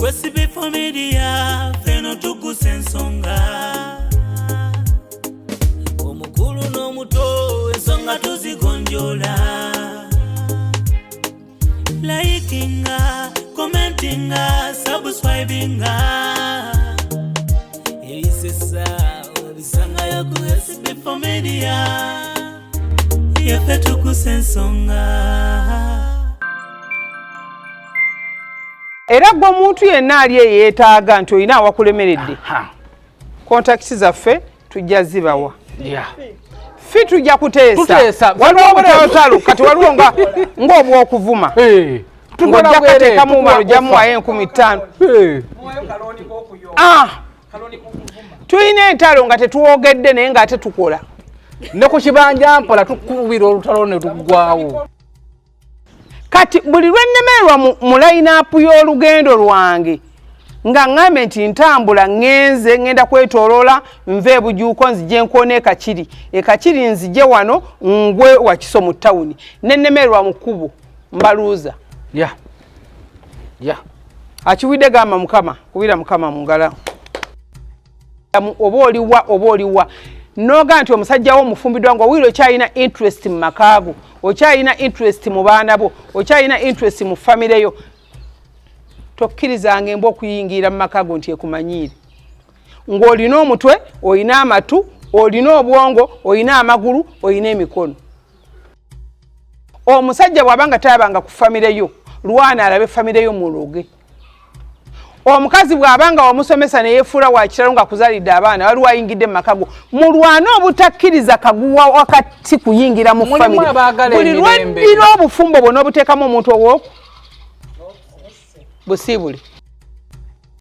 Kwesibi familia feno tukusensonga omukulu n'omuto ensonga tuzigonjola likinga commentinga subscribinga elisesa obisanga ya kwesibi familia yefe tukusensonga. Era gwe omuntu yenna ali yeetaaga nti olina awakulemeredde kontakiti zaffe tujja zibawa ffe tujja kuteesa waliwo obutalo kati waliwo ng'obwokuvuma ng'ojja kateekamu malo gyamuwayo 15,000 tulina entalo nga tetuwogedde naye ng'ate tukola ne ku kibanja mpola tukubira olutalo ne tuggwawo. Kati buli lwennemerwa mu line-up y'olugendo lwange nga ngambe nti ntambula ngenze ngenda kwetoloola nve bujuuko nzije nkoona ekakiri nzije wano ngwe wakiso mu ttawuni nennemerwa mu kkubo mbaluuza akiwidde gamba mukama kubira mukama mu ngala oba oliwa noga nti omusajja wo mufumbiddwa nga owiro kyalina interest mu makaago okyalina interest mu baana bo okyalina interest mu famire yo tokkirizanga emba okuyingira mu makaago nti ekumanyiire ng'olina omutwe olina amatu olina obwongo olina amagulu olina emikono. Omusajja bw'abanga tayabanga ku famire yo lwana alabe famire yo muloge. Omukazi bw'abanga wamusomesa ne yefuula wa kiralo nga kuzaalidde abaana wali wayingidde mu makago mulwana obutakkiriza kaguwa wakati kuyingira mu famire buli lweddira obufumbo bwonna obuteekamu omuntu obwoku busiibule.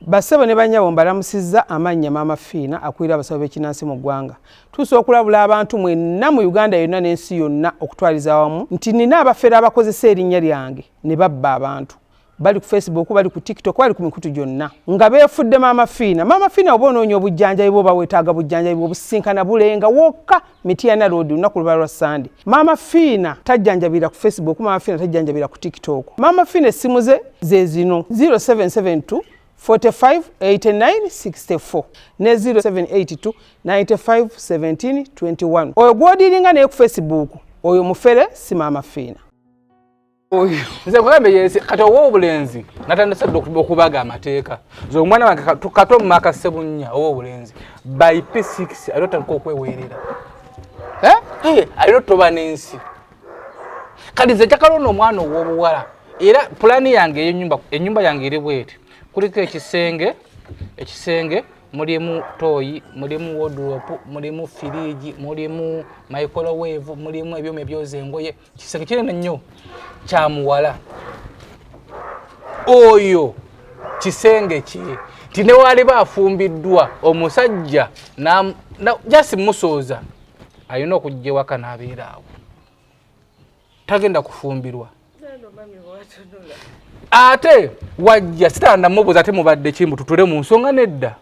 Bassebo ne bannyabo mbalamusizza amannya Maama Fiina akulira abasawo b'ekinnansi mu ggwanga. Tusobola okulabula abantu mwenna mu Uganda yonna n'ensi yonna okutwaliza awamu nti nina abafere abakozesa erinnya lyange ne babba abantu. Bali ku Facebook, bali ku TikTok, bali ku mikutu gyonna nga beefudde Maama Fiina. Maama Fiina oba onoonya obujjanjabi bwoba weetaaga bujjanjabi bw'obusinkana bulenga wokka Mityana Road lunaku luba lwa Sande. Maama Fiina tajjanjabira ku Facebook, Maama Fiina tajjanjabira ku TikTok. Maama Fiina essimu ze zino 0772 45 89 64 ne 0782 95 17 21. Oyo gw'odiringa naye ku Facebook oyo mufere si Maama Fiina. Nze kugambe yesi kati owo obulenzi natandise okubaga amateeka zo omwana wange kato maka Ssebunya owo obulenzi by P6 alotandika okweweerera alotoba n'ensi kati nze kyakaloona omwana ow'obuwala era pulani yange ennyumba yange eri bweti kuliko ekisenge mulimu toyi mulimu wardrobe mulimu firiji mulimu microwave mulimu ebyuma ebyoza engoye kisenge kinene nnyo kya muwala oyo kisenge kiye tine wali bafumbiddwa omusajja jasi musooza ayina okujja waka n'abeera awo tagenda kufumbirwa ate wajja sitanda mubuuza ate mubadde kimbu tutule mu nsonga nedda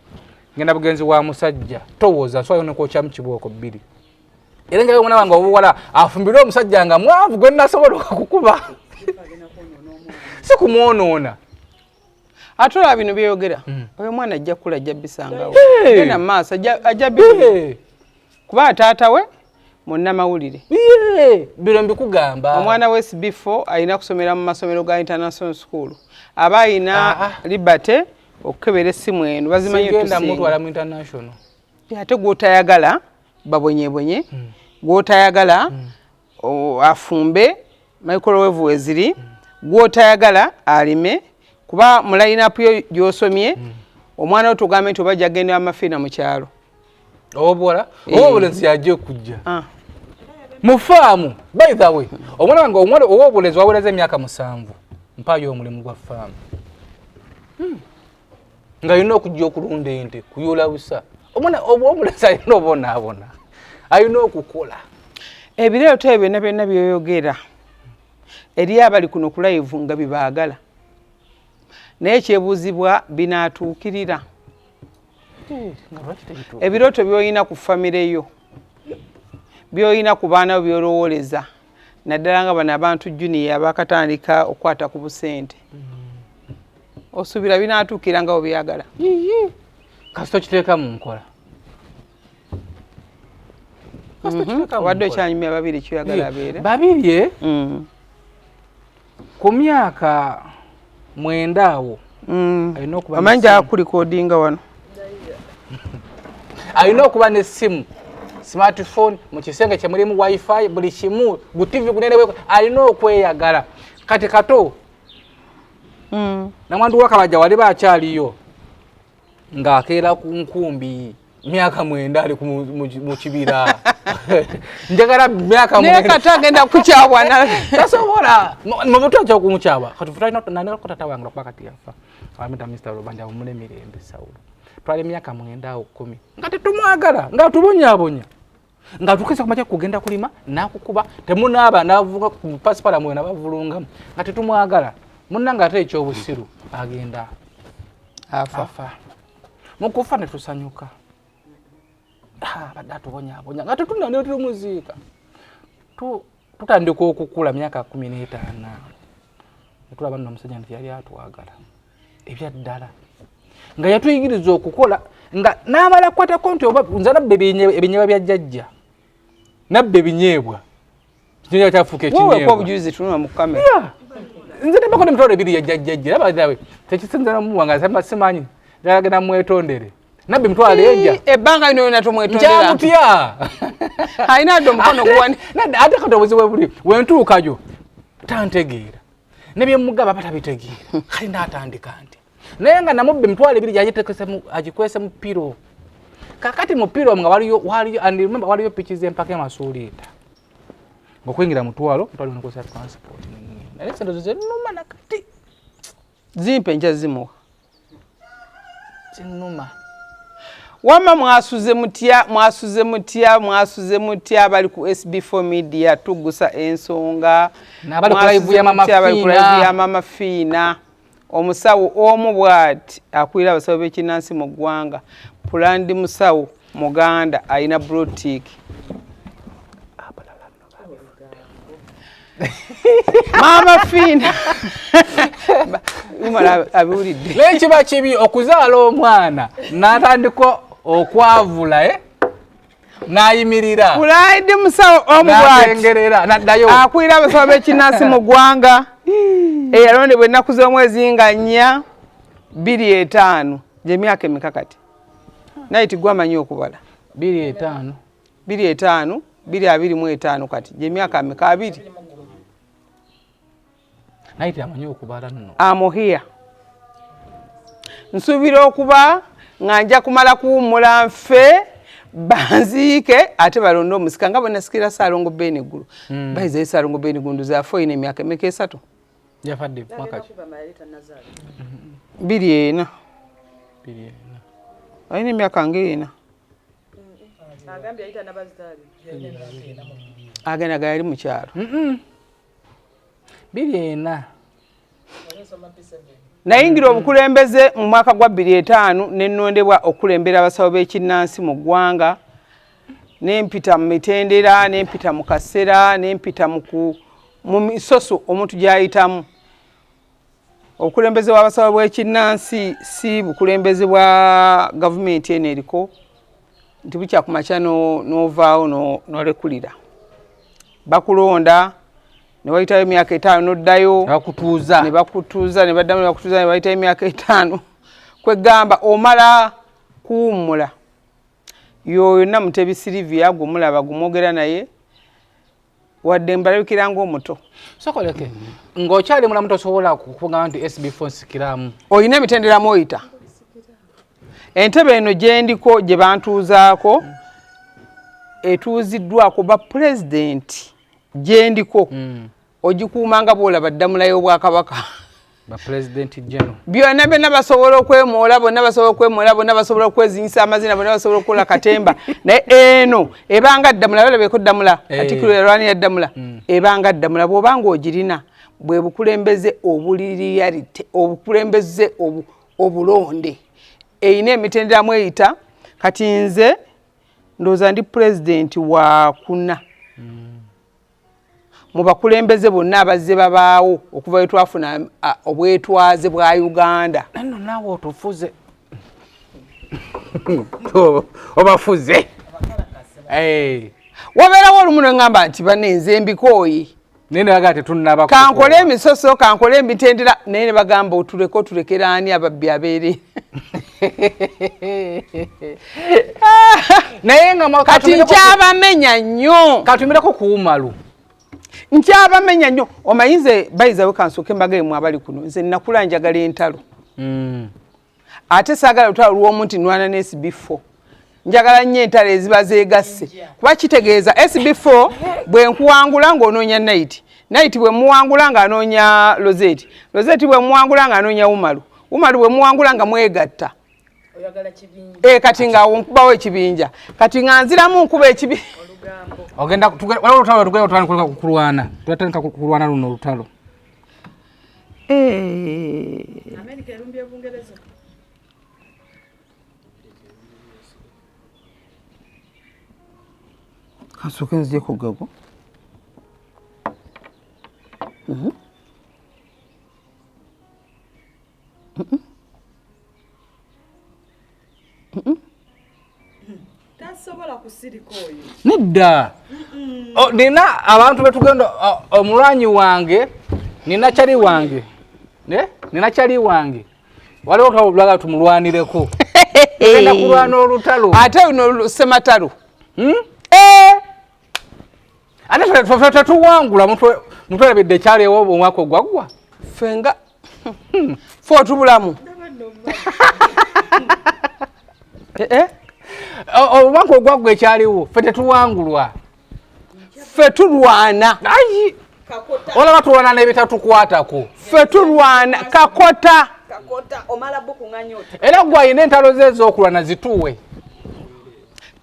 ngenda bugenzi wa musajja towooza nswayo nekokya mu kibooko bbiri era nga omwana wange obuwala afumbirwe omusajja nga mwavu gwe nasobola okukuba si kumwonoona ate olaba bino byeyogera oyo omwana ajja kula ajja bisangawo genda mu maaso ajja kuba taata we munnamawulire biro mbikugamba omwana we SB4 alina kusomera mu masomero ga international school aba alina liberty okukebera essimu eno bazimanyi mutwala mu international ate gw'otayagala babonyebonye gw'otayagala afumbe microwave weziri gw'otayagala alime kuba mu line-up yo gy'osomye omwana we tugambe nti oba jagenda Maama Fiina mu kyalo obuwala obulenzi yajja okujja mufaamu by the way omwana wange omwana owobulenzi wawuleza emyaka 7 mpayo omulimu gwa faamu nga yina okujja okulunda ente kuyula busa omwana obulenzi alina obonaabona alina okukola ebireeto ebyo byonna byoyogera eri abali kuno ku live nga bibaagala naye ekyebuuzibwa binaatuukirira ebirooto by'olina ku famire yo by'olina ku baana by'olowooleza naddala nga bano abantu junior bakatandika okukwata ku busente Osuubira binaatuukira nga obyagala. Kasito kiteeka mu nkola. Wadde okyanyumya babiri kyoyagala abeere. Babiri ku myaka 9 awo. Amanyi gy'akulikodinga wano. Alina okuba n'essimu. Smartphone mu kisenge kye mulimu wifi buli kimu gu TV gunene alina okweyagala kati kato namwandu wakabajja wali bakyaliyo ng'akeera ku nkumbi myaka 9 ali mu kibira njagala myaka 9 naye kati agenda kukyabwana tasobola mu buto kyo kumukyaba kati fulani nanera ko tata wange okuba kati yafa amita Mr. Rubanja mumule mirembe Saulo twali myaka 9 awo 10 nga tetumwagala nga tubonyabonya nga tukese kumacha kugenda kulima nakukuba temunaba navuga ku pasipala mwe nabavulunga nga tetumwagala munnanga ate ekyo obusiru agenda afa mukufa ne tusanyuka badatu bonya nga tetuna ne tumuziika tutandika okukula myaka 15 tulaba no musajja nti yali atwagala ebya ddala nga yatuyigiriza okukola nga namala kwata konti oba nzana ebinyebwa bya jjajja nabbe binyebwa kinyo kyafuka ekinyebwa wewe kwa bujuzi tununa mu kamera nze tebako ne mtoro biri ya jjajja laba dawe tekisinzana mu wanga sema simanyi ndagana mwetondere nabbe mtwale eja ebbanga lino yona tomwetondera njamutya haina ndo mukono gwani nada ate katobuzi webuli wentuukayo tantegeera nebye mugaba batabitegeera kali natandika nti naye nga namubbe mtwale biri yajitekese ajikwese mu piro kakati mu piro nga waliyo and remember waliyo pitches empaka masuulita ngokwingira mutwalo mtwalo nkosa transport naye sendo ze numa nakati zimpe nja zimuwa zinuma wama mwasuze mutya bali ku SB4 Media tugusa ensonga nabali ku live ya mama Fiina omusawo omu bwati akwira abasawo b'ekinnansi mu ggwanga Pulandi musawo muganda ayina boutique mama Fiina umala abiwulidde lechi bachibi okuzaala omwana natandiko okwavula nayimirira Pulandi musawo omu bwati naddayo akwira abasawo b'ekinnansi mu ggwanga eyalondebwa ennaku z'omwezi nga 4 2 gye myaka emikakati naye tigwamanyi okubala 2 5 kati gye myaka ameka 2 naye amanyi okubala nno amuhiya nsuubira okuba nga nja kumala kuwummula nfe banziike ate balonde omusika nga bwenasikira Saalongo Benigulu bayizayo Saalongo Benigulu zaafa ine emyaka emeka 3 yafadde mwaka ki 2 ayina emyaka nga 4 agenda gayali mu kyalo 2 nayingira obukulembeze mu mwaka gwa 2005 nennondebwa okulembera abasawo b'ekinnansi mu ggwanga nempita mu mitendera nempita mu kasera nempita mu misoso omuntu gyayitamu obukulembeze bw'abasawo b'ekinnansi si bukulembeze bwa gavumenti eno eriko nti bukyakumakya novaawo nolekulira bakulonda ne wayitayo emyaka 5 noddayo bakutuuza ne baddamu ne bakutuuza ne wayitayo emyaka 5 kwegamba omala kuwummula yonna Mutebi Silivia gumulaba gumwogera naye wadde mbalabikira ng'omuto sokoleke ng'okyali mulamu tosobola kukuga nti SB4 sikiramu oyina emitendera moyita entebe eno gyendiko gye bantuuzaako etuuziddwako ba pulezidenti gyendiko ogikuumanga bw'olaba ddamula y'Obwakabaka ba president general byonna basobola okwemoola bonna basobola okwezinyisa amazina bonna basobola okukola katemba naye eno ebanga ddamula balabeko ddamula Katikkiro yalwanira ddamula ebanga ddamula bw'obanga ogirina bwe bukulembeze obuliriyalite obukulembeze obulonde eyina emitendera mweyita kati nze ndowooza ndi pulezidenti wa 4 mu bakulembeze bonna abazze babaawo okuva we twafuna obwetwaze bwa Uganda. Nno naawe otufuze obafuze wabeerawo olumu neŋŋamba nti banenze mbikooyi nene baga tetunnaba kankole emisoso kankole emitendera naye ne bagamba otuleko tulekera ani ababbi abeere naye nga kati nkyabamenya nnyo katumireko kuumalu nkyabamenya nnyo omayinze bayizawe kansooke mbagaemu abali kuno nze nnakula njagala entalo ate saagala lutalo lw'omu nti nwana ne SB4 njagala nnyo entalo eziba zeegasse kuba kitegeeza SB4 bwe nkuwangula ng'onoonya Night bwe muwangula ng'anoonya Lozeti bwe muwangula ng'anoonya Umalu bwe muwangula nga mwegatta kati ng'awo nkubawo ekibinja kati nga nziramu nkuba ekibinja ogenda waliwo olutalo tugenda kulwana tutatandika kulwana luno olutalo Amerika erumbye Bungereza kansooke nzijeko gago tasobola kusirika oyo nedda nina abantu betugenda omulwanyi wange nina chali wange waliwo tabulaga tumulwanireko tugenda kulwana olutalo ate luno Sematalo ate tetuwangula mutwalabidde kyalewo omwaka ogwaggwa fenga fe otubulamu omwaka ogwaggwa ekyaliwo fe tetuwangulwa fe tulwana olaba tulwana n'ebitatukwatako fe tulwana kakota omala bukuŋanyota era gwe ayina entalo ze ez'okulwana zituwe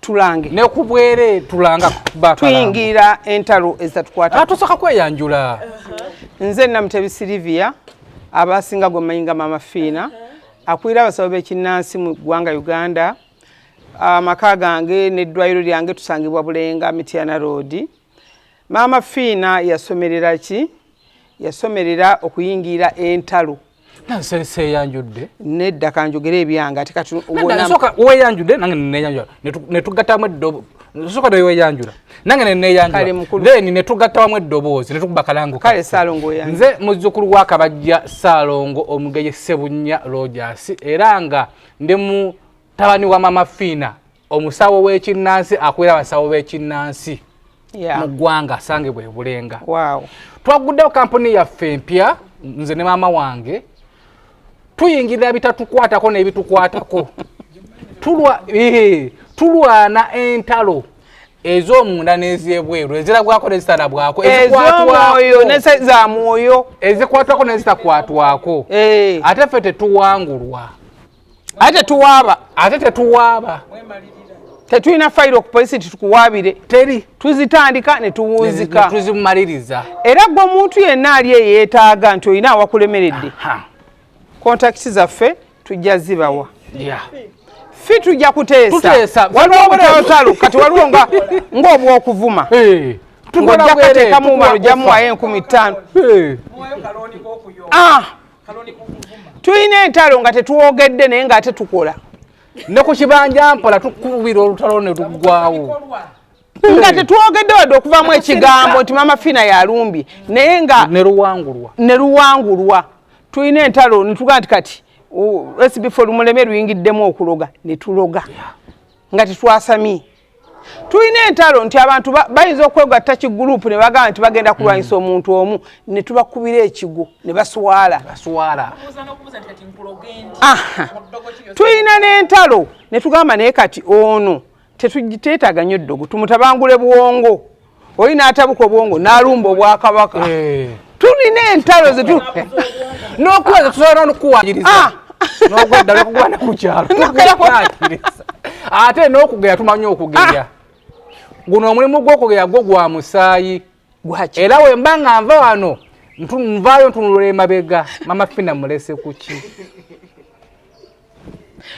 tulange ne kubwere tulanga tuyingira entalo ezitatukwata tusaka kweyanjula nze Namutebi Silivia abasinga gwe mayinga Mama Fiina akwira abasawo b'ekinnansi mu ggwanga Uganda amaka gange n'eddwaliro lyange tusangibwa Bulenga Mityana Road. Mama Fiina yasomerera ki yasomerera okuyingira entalo nanse yanjudde nedda kanjogera ebyanga ati kati soka weyanjudde nange neyanjula netugattamu eddobo soka weyanjula nange neyanjula then netugattamu eddoboozi netukuba kalango kale Saalongo yange nze muzzukulu wa Kabajja Saalongo omugeye Sebunya Rogers era nga ndi mu tabani wa Mama Fiina omusawo w'ekinnansi akwera abasawo b'ekinnansi mu ggwanga sange bwe Bulenga. Twaguddewo kampuni yaffe empya nze ne maama wange tuyingirira bitatukwatako n'ebitukwatako tulwana entalo ez'omunda n'ezyebweru ezirabwako n'ezitalabwako ez'omwoyo n'ezamwoyo ezikwatwako n'ezitakwatwako ate ffe tetuwangulwa ate tetuwaaba tetulina fayiro ku polisi titukuwaabire teri tuzitandika ne tuwunzika tuzimaliriza era gwe omuntu yenna ali eyeetaaga nti olina awakulemeredde kontakiti zaffe tujja zibawa ffe tujja kuteesa waliwo obutalo kati waliwo ng'obwokuvuma ng'ojja kateekamu Umaru jamuwayo 15,000 tulina entalo nga tetuwogedde naye ng'ate tukola ne ku kibanja mpola tukubira olutalo ne tuggwawo nga tetuwogedde wadde okuvaamu ekigambo nti Mama Fiina yalumbye naye nga ne luwangulwa tulina entalo ne tugaa nti kati SB4 lumuleme luyingiddemu okuloga ne tuloga nga tetwasamye tulina entalo nti abantu bayinza okwegatta kigurupu ne bagamba nti bagenda kulwanyisa omuntu omu ne tubakubira ekigo ne baswala tulina n'entalo ne tugamba naye kati ono teetaaga nnyo eddogo tumutabangule bwongo oli n'atabuka obwongo n'alumba obwakabaka tulina entalo n'okuweza tusobola n'okukuwanyiriza n'ogwedda lwekugwana ku kyalo ate n'okugeya tumanyi okugeya guno omulimu gw'okugeya gwo gwa musaayi era we mba nga nva wano nvaayo ntunulula emabega Mama Fiina mulese kuki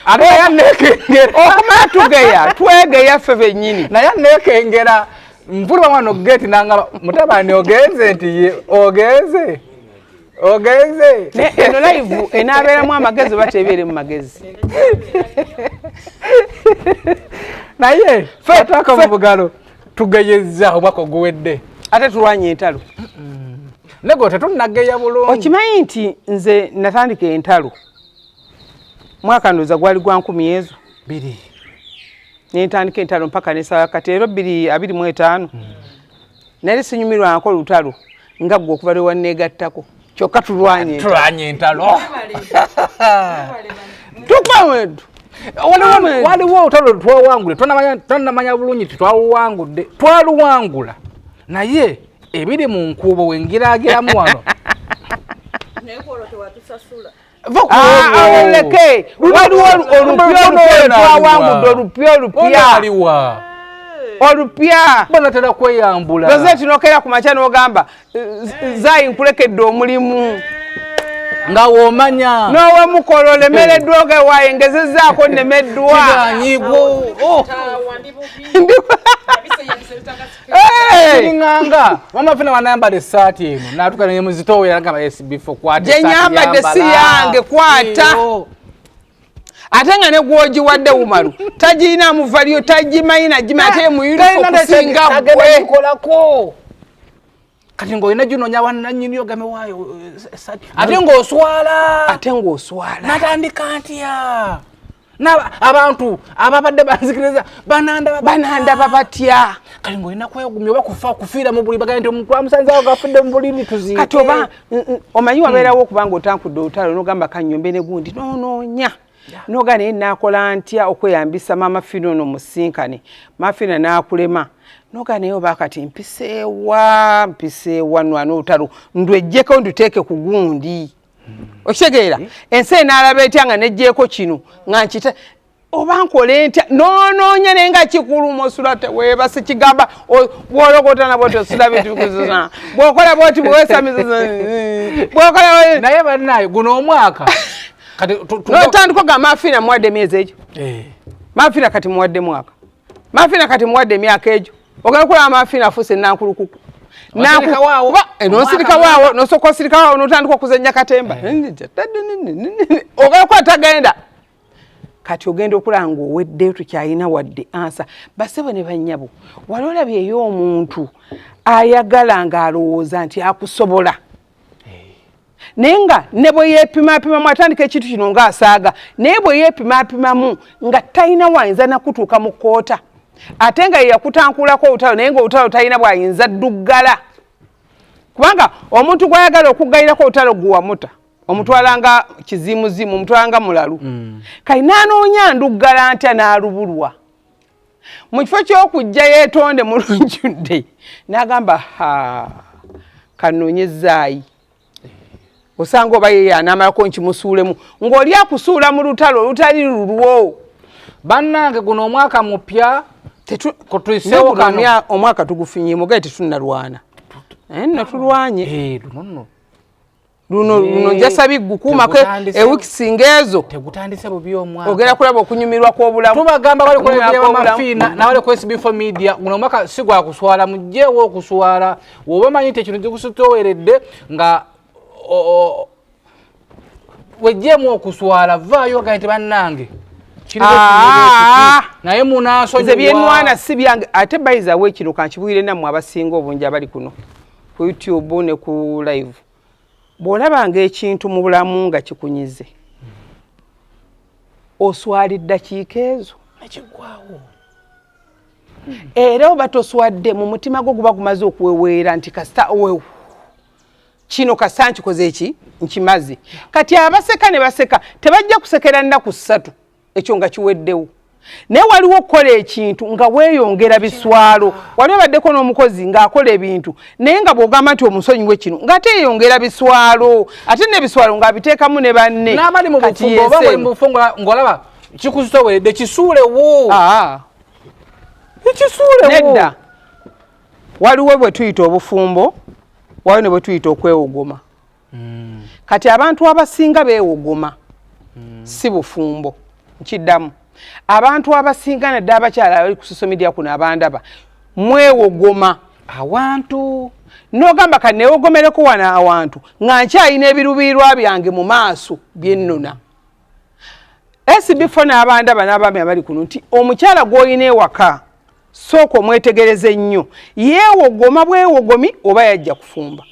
ate yanekengera okumala tugeya twegeya ffe bennyini naye nekengera mpulira wano gate nanga mutabani ogenze nti ogenze eno live enabeeramu amagezi batebeere mu magezi naye fataka mu bugalo tugeyeza omwaka oguwedde ate tulwanye entalo nego tetunnageya bulungi okimanyi nti nze natandika entalo mwaka ndoza gwali gwa 10 ezo 2 nentandika entalo mpaka nesala kati ero 2025 nali sinyumirwako lutalo nga gwe okuva lwe wanneegattako kyokka tulwanye entalo tukwawedu waliwo olutalo twawangule tonamanya bulungi titwaluwangudde twaluwangula naye ebiri mu nkuubo wengiraagiramu wano oleke waliwo olupya olupya bonatera kweyambula loze tinokera ku makya n'ogamba zayi nkulekedde omulimu nga womanya nowe mukolo olemereddwa oge wayengezezaako nemeddwa nganga wamafina wanayambala essaati eno natukane muzitowera ngamba yes before kwata gyenyambadde si yange kwata ate nga ne gwogiwadde wumalu tagirina muvalyo tagimayina gima ate mu uniform kusinga gwe kati ng'olina ginonya wannannyini ogame waayo ate ng'oswala natandika ntya abantu ababadde banzikiriza banandaba batya kati ng'olina kwegumya oba kufiira mu buli bagala nti omuntu amusanzeawo gafudde mu bulini tuziike kati oba omanyi wabeerawo okubanga otambudde olutalo n'ogamba kanyombe ne gundi noonoonya noga naye naakola ntya okweyambisa maama Fina ono musinkane maama Fina n'akulema noga naye oba kati mpiseewa nwana olutalo ndwejjeko nduteeke ku gundi okitegeera ensi enaalaba etya nga nejjeeko kino nga nkita oba nkole ntya noonoonya naye nga kikuluma osula teweebase kigamba bwologota nabwo tosula bitukuzuna bw'okola bwoti bwewesamiza bw'okola naye bannaayo guno omwaka notandika ga Maafina muwadde emyezi egyo Maafina kati muwadde mwaka Maafina kati muwadde emyaka egyo ogenda kulaba Maafina afuuse nankulukuku nosirika waawo nosooka osirika waawo notandika okuzenya katemba ogenda kuba tagenda kati ogenda okulaba ng'oweddeyo tukyalina wadde ansa basebo ne bannyabo wali olabyeyo omuntu ayagala ng'alowooza nti akusobola naye nga ne bwe yeepimapimamu atandika ekintu kino ng'asaaga naye bwe yeepimapimamu nga talina wayinza nakutuuka mu kkoota ate nga yeyakutankulako olutalo naye ng'olutalo talina bwayinza dduggala kubanga omuntu gw'ayagala okuggayirako olutalo guwamuta omutwalanga kizimuzimu omutwalanga mulalu kali n'anoonya nduggala ntya n'alubulwa mu kifo ky'okujja yeetonde mulunjudde n'agamba kanoonyezaayi osanga oba yeye anaamalako nkimusuulemu ng'oli akusuula mu lutalo olutali lulwo bannange guno omwaka mupya omwaka tugufunyiemu gaye tetunnalwana nno tulwanye luno njasa biggukuumako ewiki singa ezo tegutandise bubi omwaka ogera kulaba okunyumirwa kw'obulamu tubagamba bali kulabamafiina nabali ku SB4 media guno omwaka si gwa kuswala mujjeewo okuswala woba manyi nti ekintu gikusutoweredde nga wejjeemu okuswala vaayo gaye tebannange naye munaasonyiwa byenwana si byange ate bayizawo ekino kankibwire nammwe abasinga obungi abali kuno ku YouTube ne ku live bw'olabanga ekintu mu bulamu nga kikunyize oswala eddakiika ezo nekigwawo era oba toswadde mu mutima gwo guba gumaze okuweweera nti kasita kino kasa nkikoze eki nkimaze kati abaseka ne baseka tebajja kusekera nnaku 3 ekyo nga kiweddewo naye waliwo okukola ekintu nga weeyongera biswalo wali obaddeko n'omukozi ng'akola ebintu naye nga bw'ogamba nti omusonyiwe kino ng'ate yeeyongera biswalo ate n'ebiswalo ng'abiteekamu ne banne n'abali mu bufumbo oba bali mu bufumbo ng'olaba kikusutoweredde kisuulewo nedda waliwo bwe tuyita obufumbo waliwo ne bwe tuyita okwewogoma kati abantu abasinga beewogoma si bufumbo nkiddamu abantu abasinga nadde abakyala abali ku social media kuno abandaba mwewogoma awantu n'ogamba kati neewogomereko wana awantu nga nkyalina ebirubirirwa byange mu maaso byennona. SB4 n'abandaba n'abaami abali kuno nti omukyala gw'olina ewaka sooka omwetegereze nnyo yeewogoma bwewogomi oba yajja kufumba.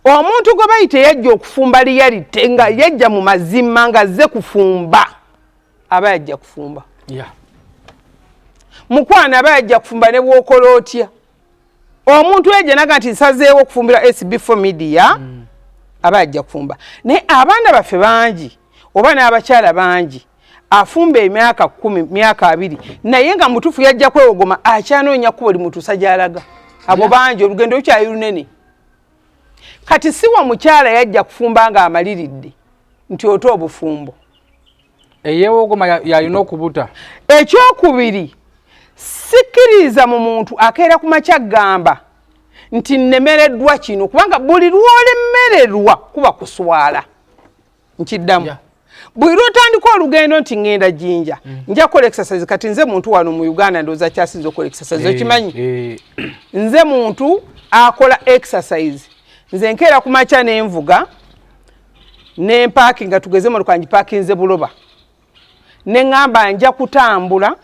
Omuntu gwe bayite yajja okufumba liyalite nga yajja mu mazima nga azze kufumba aba yajja kufumba. Mukwana aba yajja kufumba ne bw'okola otya. Omuntu eje naga nti nsazeewo okufumbira SB4 media aba yajja kufumba. Naye abaana baffe bangi oba n'abakyala bangi afumba emyaka 10 myaka 2 naye nga mutufu yajja kwewogoma akyanoonya kuba oli mutuusa gy'alaga. Abo bangi olugendo lukyali lunene. Kati si wa mukyala yajja kufumba nga amaliridde nti oto obufumbo. Eyeewogoma yalina okubuta. Ekyokubiri sikkiriza mu muntu akeera ku makya gamba nti nnemereddwa kino kubanga buli lw'olemererwa kuba kuswala. Nkiddamu. Buli lw'otandika olugendo nti ngenda Jinja nja kukola exercise kati nze muntu wano mu Uganda ndowooza kyasinze okukola exercise okimanyi. Nze muntu akola exercise. Nze nkeera ku makya n'envuga n'empaakinga tugeze mu lukanji paakinze Buloba. Ne ngamba nja kutambula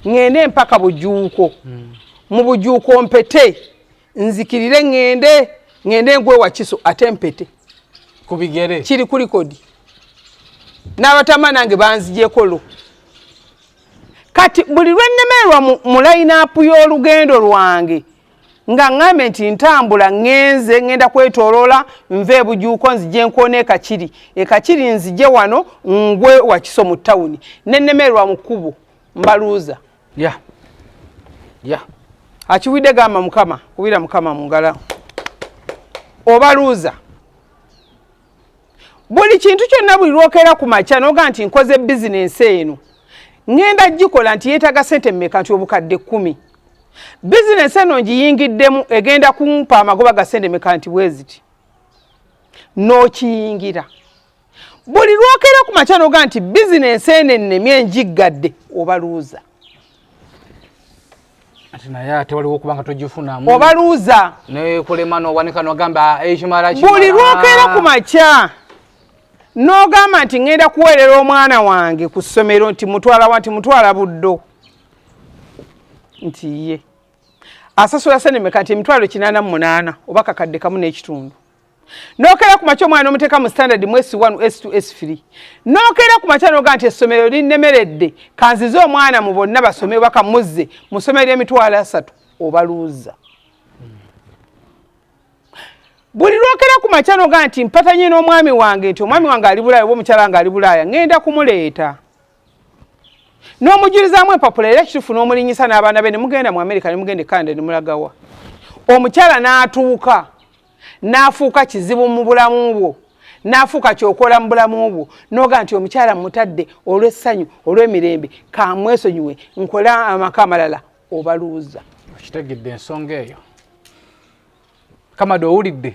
ngende mpaka Bujuuko. Mu Bujuuko mpete nzikirire ngende ngwe Wakiso ate mpete kubigere kiri kuli kodi n'abatama nange banzijeko lo. Kati buli lwennemerwa mu line-up y'olugendo lwange nga ngambe nti ntambula ngenze ngenda kwetoloola nve Bujuuko nzije nkone ekakiri nzije wano ngwe Wakiso mu tawuni nennemerwa mu kkubo mbaluuza. Akiwidde gamba Mukama kubira Mukama mu ngala obaluuza. Buli kintu kyonna buli lwokeera ku makya n'oga nti nkoze bizinensi eno ngenda gikola nti yeetaga ssente mmeka nti obukadde 10. Bizinensi eno ngiyingiddemu egenda kumpa amagoba ga ssente mmeka nti bweziti n'okiyingira. Buli lwokeera ku makya n'oga nti bizinensi eno ennemye njiggadde obaluuza. Ati naye ate waliwo okubanga togifunamu obaluuza nekulema n'owanika n'ogamba ekimala. Buli lwokeera ku makya n'ogamba nti ngenda kuweerera omwana wange ku ssomero nti mutwala buddo nti ye asasula ssente mmeka nti $88 oba kakadde kamu n'ekitundu. N'okeera ku makya omwana omuteeka mu standard mu S1 S2 S3 n'okeera ku makya n'oga nti essomero linnemeredde kanzize omwana mu bonna basome baka muzze mu ssomero $30 obaluuza. Buli lwokeera ku makya n'oga nti mpatanye n'omwami wange nti omwami wange ali Bulaaya oba omukyala wange ali Bulaaya ngenda kumuleeta. N'omujulizaamu empapula era kituufu n'omulinyisa n'abaana be ne mugenda mu America ne mugenda e Canada ne mulagawa. Omukyala n'atuuka n'afuuka kizibu mu bulamu bwo n'afuuka kyokola mu bulamu bwo n'oga nti omukyala mutadde olw'essanyu olw'emirembe kamwesonyiwe nkola amaka amalala obaluuza. Okitegedde ensonga eyo Kamado owulidde.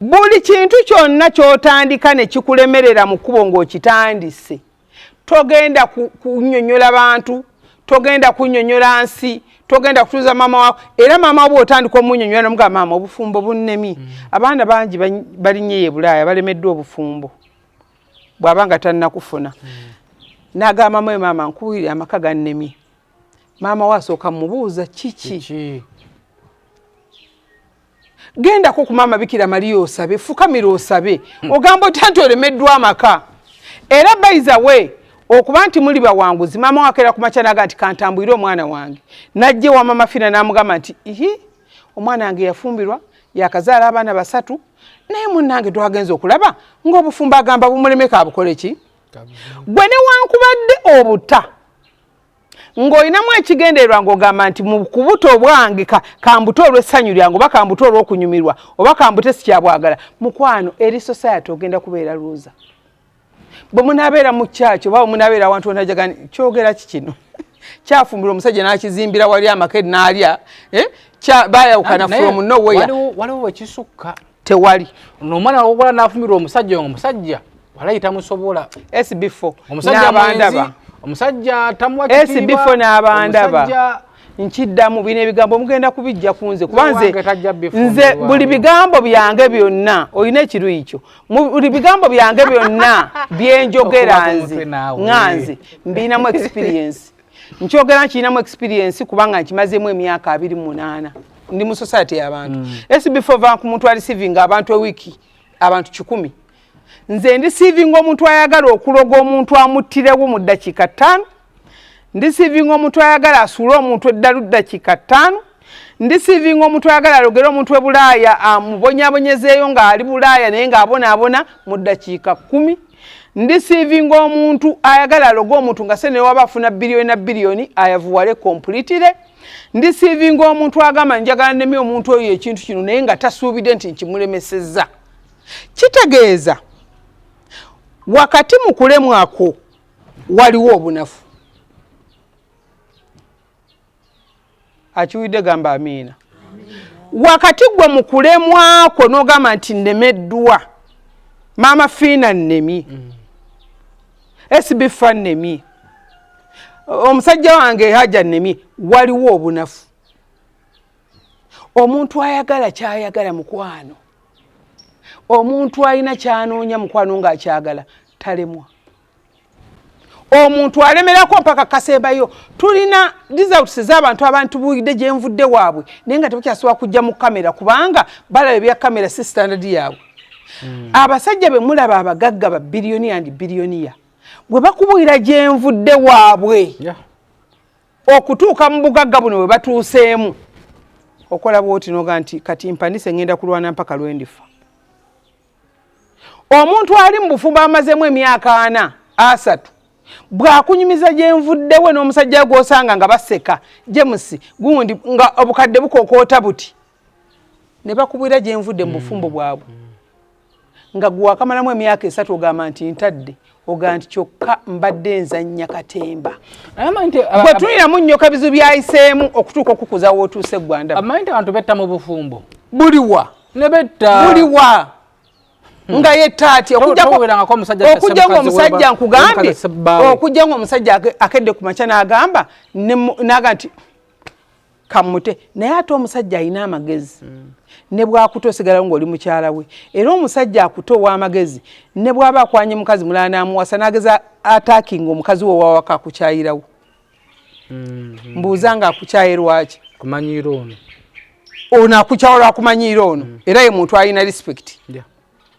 Buli kintu kyonna ky'otandika ne kikulemerera mu kkubo ng'okitandise togenda kunnyonnyola bantu, togenda kunnyonnyola nsi, togenda kutuuza maama waako. Era maama wo otandika omunnyonnyola n'omugamba maama obufumbo bunnemi. Abaana bangi balinnye e Bulaaya balemeddwa obufumbo bw'abanga tannakufuna. N'agamba maama nkuwulire amaka gannemye. Maama we asooka mubuuza kiki? Genda ko ku maama Bikira Maria osabe, fukamira osabe. Ogamba otanti olemeddwa amaka. Era by the way okuba nti muli bawanguzi maama wakeera ku makya n'aga nti kantambwire omwana wange. Najje wa mama Fina n'amugamba nti omwana wange yafumbirwa yakazaala abaana 3 naye munnange twagenze okulaba ng'obufumbo agamba bumulemeka abukole ki? Gwe newankubadde obuta ng'olinamu ekigendererwa ng'ogamba nti mu kubuto bwange kambuto olw'essanyu lyange oba kambuto olw'okunyumirwa oba kambute sikyabwagala mukwano eri society ogenda kubeera luuza. Bwe munaabeera mu kyakyo oba munaabeera awantu onajagani kyogera kikino kyafumbira omusajja n'akizimbira wali amakedi n'alya baayawukana from nowhere. Waliwo wekisukka tewali n'omwana wobola n'afumbirwa omusajja walayita musobola SB4 omusajja n'abandaba omusajja tamuwa SB4 n'abandaba nkiddamu bino ebigambo mugenda kubijja ku nze kuba nze buli bigambo byange byonna olina ekiruyi kyo buli bigambo byange byonna byenjogera nze nganze mbinamu experience nkyogera nkirinamu experience kubanga nkimazeemu emyaka 28 ndi mu society y'abantu SB4 vanku muntu ali receiving abantu ewiki abantu 100 nze ndi receiving omuntu ayagala okuloga omuntu amuttirewo mu ddakiika 5 ndi receiving omuntu ayagala asuule omuntu eddalu ddakiika 5 ndi receiving omuntu ayagala alogere omuntu ebulaaya amubonyabonyezeeyo ng'ali bulaaya naye ng'abonaabona mu ddakiika 10 ndi receiving omuntu ayagala aloge omuntu nga sene waba afuna biliyoni ayavuwale completely ndi receiving omuntu agamba njagala nnemi omuntu oyo ekintu kino naye nga tasuubidde nti nkimulemesezza kitegeeza wakati mu kulemwako waliwo obunafu akiwidde gamba amiina wakati gwe mu kulemwako n'ogamba nti nnemeddwa maama fiina nnemi SB4 nnemi omusajja wange haja nnemi waliwo obunafu omuntu ayagala kyayagala mukwano omuntu alina kyanoonya mukwano ng'akyagala talemwa omuntu alemerako mpaka kasembayo tulina results z'abantu buulidde gye nvudde waabwe naye nga tebakyasobola kujja mu kamera kubanga balaba ebya kamera si standard yaabwe abasajja be mulaba abagagga ba biliyoni and biliyoniya bwe bakubuulira gye nvudde waabwe okutuuka mu bugagga buno bwe batuuseemu okola bwoti noga nti kati mpanise ngenda kulwana mpaka lwendifa omuntu ali mu bufumbo amazeemu emyaka 4 3 bwakunyumiza gye nvuddewe n'omusajja gw'osanga nga baseka James gundi nga obukadde bukokoota buti ne bakubwira gye nvudde mu bufumbo bwabwe nga gwakamalamu emyaka 3 ogamba nti ntadde ogamba nti kyokka mbadde nzannya katemba bwe tuliramu nnyo kabizu byayiseemu okutuuka okukuza wootuuse Gwanda amanyi abantu betta mu bufumbo buliwa ne betta buliwa nga yetaati okujja omusajja nkugambye okujja omusajja akedde ku makya n'agamba naga nti kamute naye ate omusajja alina amagezi ne bwakuta osigalawo ng'oli mukyala we era omusajja akuta ow'amagezi ne bw'aba akwanye mukazi mulala n'amuwasa n'ageza attacking omukazi we wawaka akukyayirawo mbuuza nga akukyayirwaki kumanyiira ono akukyawala lwakumanyiira ono era ye muntu alina respect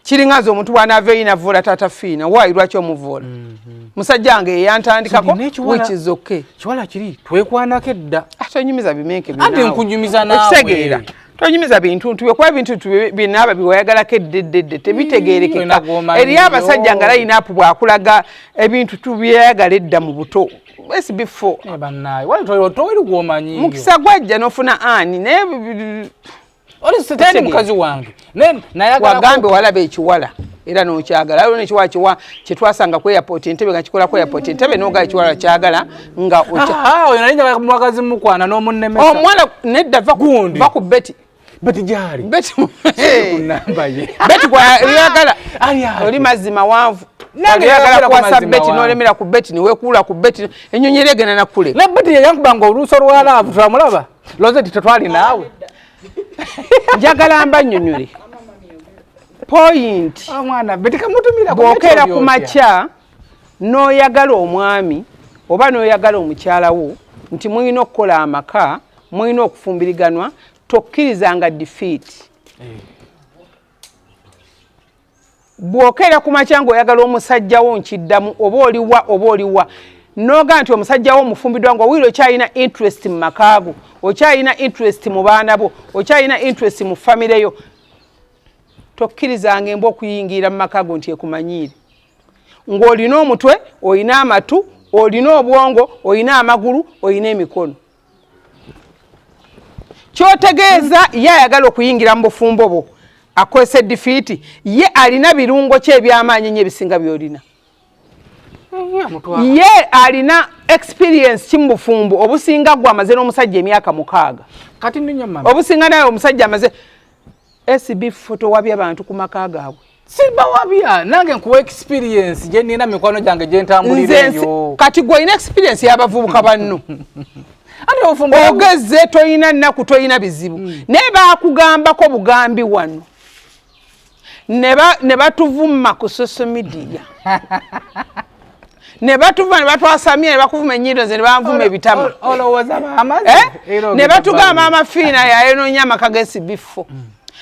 kiringaza omuntu bw'anaava inavuula taata fiina waayi lwaki omuvuula musajja wange yeyantandikako wikizoke kiwala kiri twekwanako edda tonyumiza bimenke ate nkunyumiza naawe tonyumiza bintu ntubye kuba ebintu binaaba biwayagalako eddedde tebitegeerekeka eriyo abasajja nga layinaapu bwakulaga ebintu tubyayagala edda mu buto SB4 bannaye wali toweri gwomanyiyo mukisa gwajja n'ofuna ani naye oli sitani mukazi wange wagambe walaba ekiwala era n'okyagala aliwo nekiwala kyetwasanga ku airport entebe nga kikola ku airport entebe n'ogaa ekiwala kyagala nga oyo nalinja mwakazi mukwana n'omunnemesa omwana nedda va ku beti beti gyali beti yagala oli mazima wanvu yagala kuwasa beti n'olemera ku beti niwekuula ku beti ennyonyi era egenda nakkule ne beti yeyankubanga oluuso lwalaavu twamulaba lozeti tetwali naawe njagala mbannyonnyola point omwana beti kamutumira bw'okeera ku makya n'oyagala omwami oba n'oyagala omukyala wo nti mulina okukola amaka mulina okufumbiriganwa tokkirizanga defeat bw'okeera ku makya ng'oyagala omusajja wo nkiddamu oba oliwa noga nti omusajja wo omufumbiddwa ng'owulira okyalina interest mu makaago okyalina interest mu baana bo okyalina interest mu famire yo tokkirizanga embwa okuyingira mu makaago nti ekumanyiire ng'olina omutwe olina amatu olina obwongo olina amagulu olina emikono kyotegeeza ye ayagala okuyingira mu bufumbo bwo akozesa edifiiti ye alina birungo ki ebyamaanyi nnyo ebisinga by'olina ye alina experience ki mu bufumbo obusinga gwe amaze n'omusajja emyaka 6 kati ninyo mama obusinga naye omusajja amaze SB4 towabya abantu ku maka gaabwe sibawabya nange nkuwa experience gye nina mikwano gyange gye ntambulira eyo kati gwe olina experience y'abavubuka banno ate ofumbo ogeze toyina nnaku toyina bizibu naye baakugambako bugambi wano ne batuvuma ku social media ne batuvuma ne batwasamya ne bakuvuma ennyindo ze ne banvuma ebitama olowooza baamazi ne batugamba amafiina yayonoonya amaka ga SB4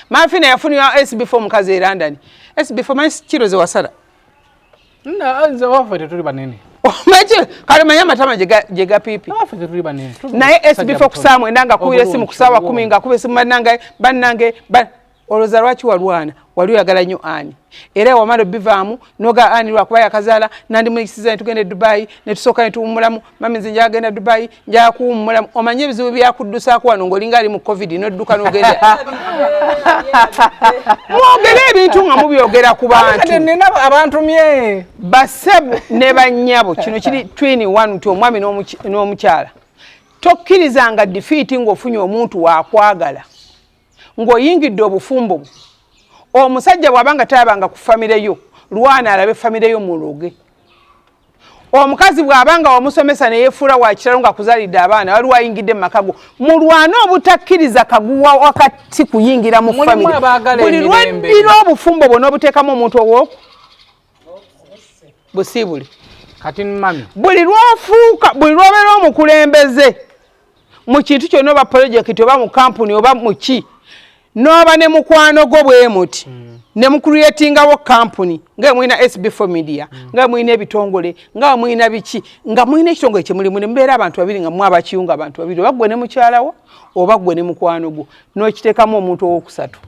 mafiina yafunibwa SB4 mukazi e London SB4 manyi kiro ze wasala nze waffe tetuli banene kale manya amatama gye gapiipi naye SB4 kusaawa mwenda nga kuwira essimu ku ssaawa 10 nga kuba essimu bannange olowooza lwaki walwana wali oyagala nnyo Ani era wamala bivaamu noga Ani lwakuba yakazaala nandi muyisiza ne tugenda e Dubai ne tusooka ne tuwummulamu mami nze njala genda Dubai njala kuwummulamu omanye ebizibu byakuddusaako wano ng'olinga ali mu COVID n'odduka n'ogenda mwogere ebintu nga mubyogera ku bantu nina abantumye bassebo ne bannyabo kino kiri twini wanu nti omwami n'omukyala tokkirizanga defeat ng'ofunye omuntu waakwagala ng'oyingidde obufumbo omusajja bw'abanga tayabanga ku famire yo lwana alabe famire yo muloge omukazi bw'abanga wamusomesa ne yeefuula wa kitalo nga kuzaalidde abaana waliwo ayingidde mu makago mulwana obutakkiriza kaguwa wakati kuyingira mu famire buli lweddira obufumbo bwonna obuteekamu omuntu owoku busiibuli kati mami buli lwofuuka buli lwobeera omukulembeze mu kintu kyonna oba projekiti oba mu kampuni oba mu ki noba ne mukwano gwo bwe muti ne mukreatingawo company nga mwina SB4 media nga mwina ebitongole nga mwina biki nga mwina ekitongole kye mulimu ne mbeera abantu babiri nga mwaba kiyunga abantu babiri oba gwe ne mukyalawo oba gwe ne mukwano gwo n'okiteekamu omuntu owokusatu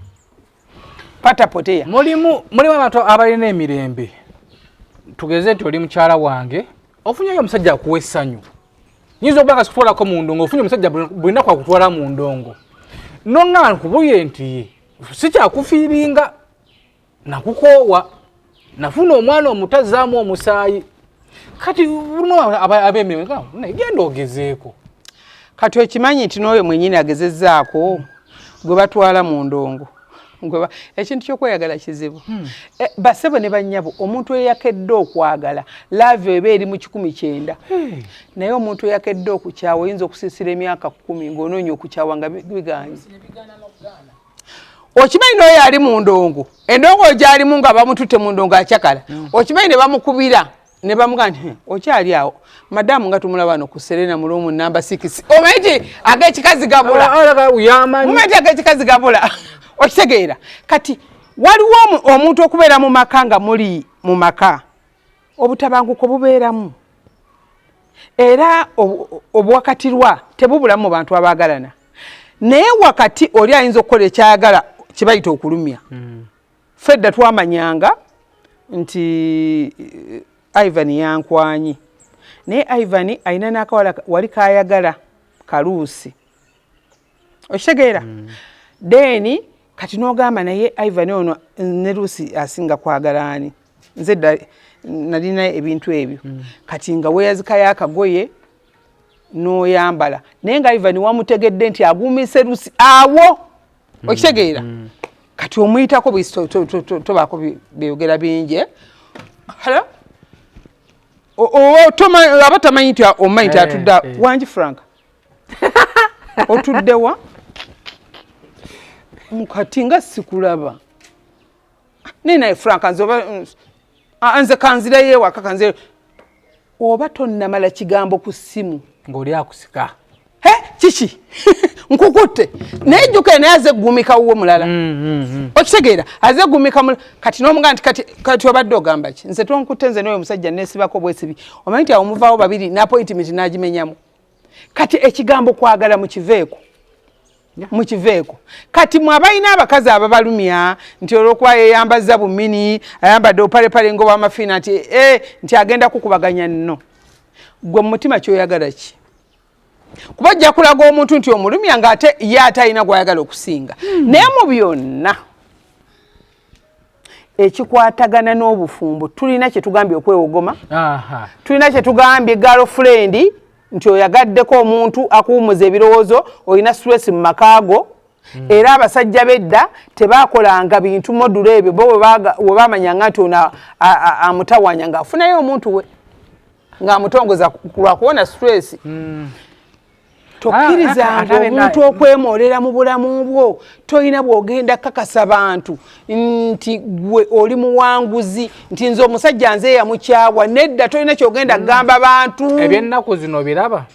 pata poteya mulimu abantu abalina emirembe tugeze nti oli mukyala wange ofunyeyo omusajja akuwa essanyu nyinza okuba nga sikutwalako mu ndongo ofunye omusajja bulina kwakutwala mu ndongo nonga nkubuye nti sikyakufiiringa nakukoowa nafuna omwana omutazaamu omusaayi kati buno ab'emirimu genda ogezeeko kati okimanyi nti n'oyo mwenyini agezezzaako gwe batwala mu ndongo ekintu ky'okweyagala kizibu bassebo ne bannyabo omuntu eyakedde okwagala laavu eba eri mu 19 naye omuntu eyakedde okukyawa oyinza okusiisira emyaka 10 ng'onoonya okukyawa nga biganye okimanyi n'oyo ali mu ndongo endongo gy'alimu nga bamututte mu ndongo akyakala okimanyi ne bamukubira ne bamugaa nti okyali awo madamu nga tumulaba wano ku Serena mu ruumu namba 6 omanyi nti ag'ekikazi gabula mumanyi nti ag'ekikazi gabula okitegeera kati waliwo omuntu okubeera mu maka nga muli mu maka obutabanguko bubeeramu era obuwakatirwa tebubulamu mu bantu abaagalana naye wakati oli ayinza okukola ekyayagala kibayita okulumya fedda twamanyanga nti Ivan yankwanyi naye Ivan alina n'akawala wali kayagala kaluusi okitegeera deni kati n'ogamba naye Ivan ono ne Lucy asinga kwagalaani nze dda nalina ebintu ebyo kati nga weeyazikayo akagoye n'oyambala naye nga Ivan wamutegedde nti aguumise Lucy awo okitegeera kati omuyitako bwisi tobaako byogera bingi hala aba tamanyi nti omanyi nti atudde wangi Frank otuddewa mukati nga sikulaba ninaye Frank nze kanzireyo ewaka kanzire oba tonnamala kigambo ku ssimu ng'oli akusika kiki nkukutte naye jjuke naye aze gumika wuwe mulala okitegeera aze gumika kati n'omuga nti kati obadde ogamba ki nze tonkutte nze n'oyo omusajja neesibako bwesibi omanyi nti awo muvaawo babiri n'appointment n'agimenyamu kati ekigambo kwagala mukiveeko kati mwabalina abakazi ababalumya nti olwokuba yeyambazza bumini ayambadde opalepale ng'owamafiina nti agenda kukubaganya nno gwe mu mutima kyoyagala ki kuba ajja kulaga omuntu nti omulumya ng'ate ye atalina gwayagala okusinga naye mu byonna ekikwatagana n'obufumbo tulina kye tugambye okwewogoma tulina kye tugambye girlfriend nti oyagaddeko omuntu akuwumuza ebirowoozo olina stress mu makaago era abasajja bedda tebakolanga bintu modulo ebyo bo we bamanyanga nti ono amutawanya ng'afunayo omuntu we ng'amutongoza lwakuwona stress tokkirizanga omuntu okwemolera mu bulamu bwo toyina bwogenda kakasa abantu nti gwe oli muwanguzi nti nze omusajja nze yamukyawa nedda toyina kyogenda kugamba bantu ebyennaku zino biraba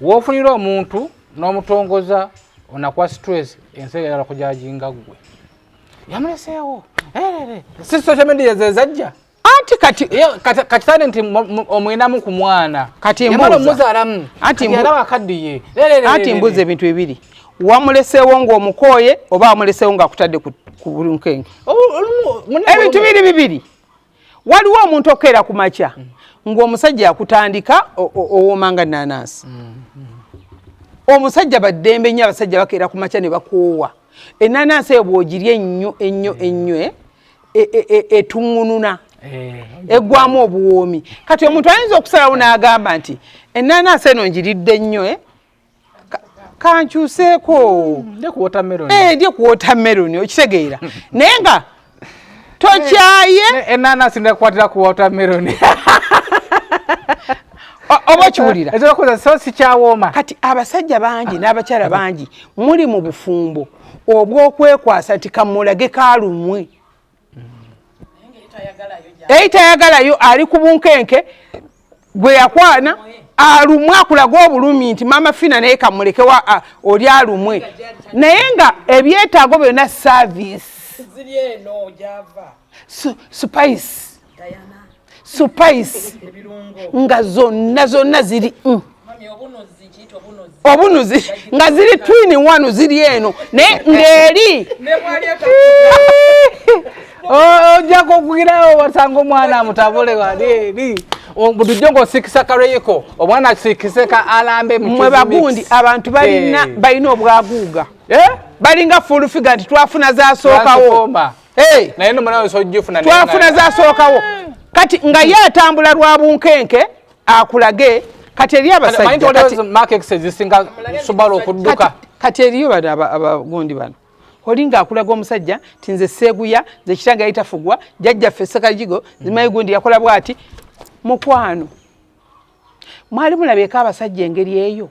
woofunira omuntu n'omutongoza onakuwa stress ensegera kujajinga gwe yamuleseewo si social media zezajja anti katitane nti omwinamu ku mwana kati muzalamu yaraba akaddiye anti mbuze ebintu bibiri wamuleseewo ng'omukooye oba wamuleseewo ng'akutadde ku bulunkenke ebintu bibiri waliwo omuntu okeera ku makya ng'omusajja akutandika owomanga nanansi omusajja baddembe nnyo abasajja bakeera ku makya ne bakoowa enanansi eyo bw'ogirya ennyo etuŋŋununa eggwamu obuwoomi kati omuntu ayinza okusalawo n'agamba nti enanansi eno ngiridde nnyo kankyuseeko ndye ku watermelon okitegeera naye nga tokyaye enanansi ndakwatira ku watermelon oba kiwulira ezokoza so sikyawooma kati abasajja bangi n'abakyala bangi muli mu bufumbo obw'okwekwasa nti kamulage kalumwe eyitayagalayo ali ku bunkenke gwe yakwana alumwe akulaga obulumi nti mama fina naye kamulekewa oli alumwe naye nga ebyetaago byonna service spice nga zonna ziri obunuzi nga ziri twini wanu ziri eno naye ng'eri ojjako okugirawo wasanga omwana mutabule wali budujjo ng'osikisa kalweyiko omwana asikise ka alambe mwe bagundi abantu balina obwaguuga balinga fulufiga nti twafuna zasookawo naye nomunawe sojjufuna twafuna zasookawo kati nga ye atambula lwa bunkenke akulage kati eri abasajja kati eriyo bano abagundi bano oli ng'akulaga omusajja ti nze seeguya nze kitanga yitafugwa jjajjaffe Sekajigo zimayi gundi yakola bw'ati mukwano mwali mulabeeko abasajja engeri eyo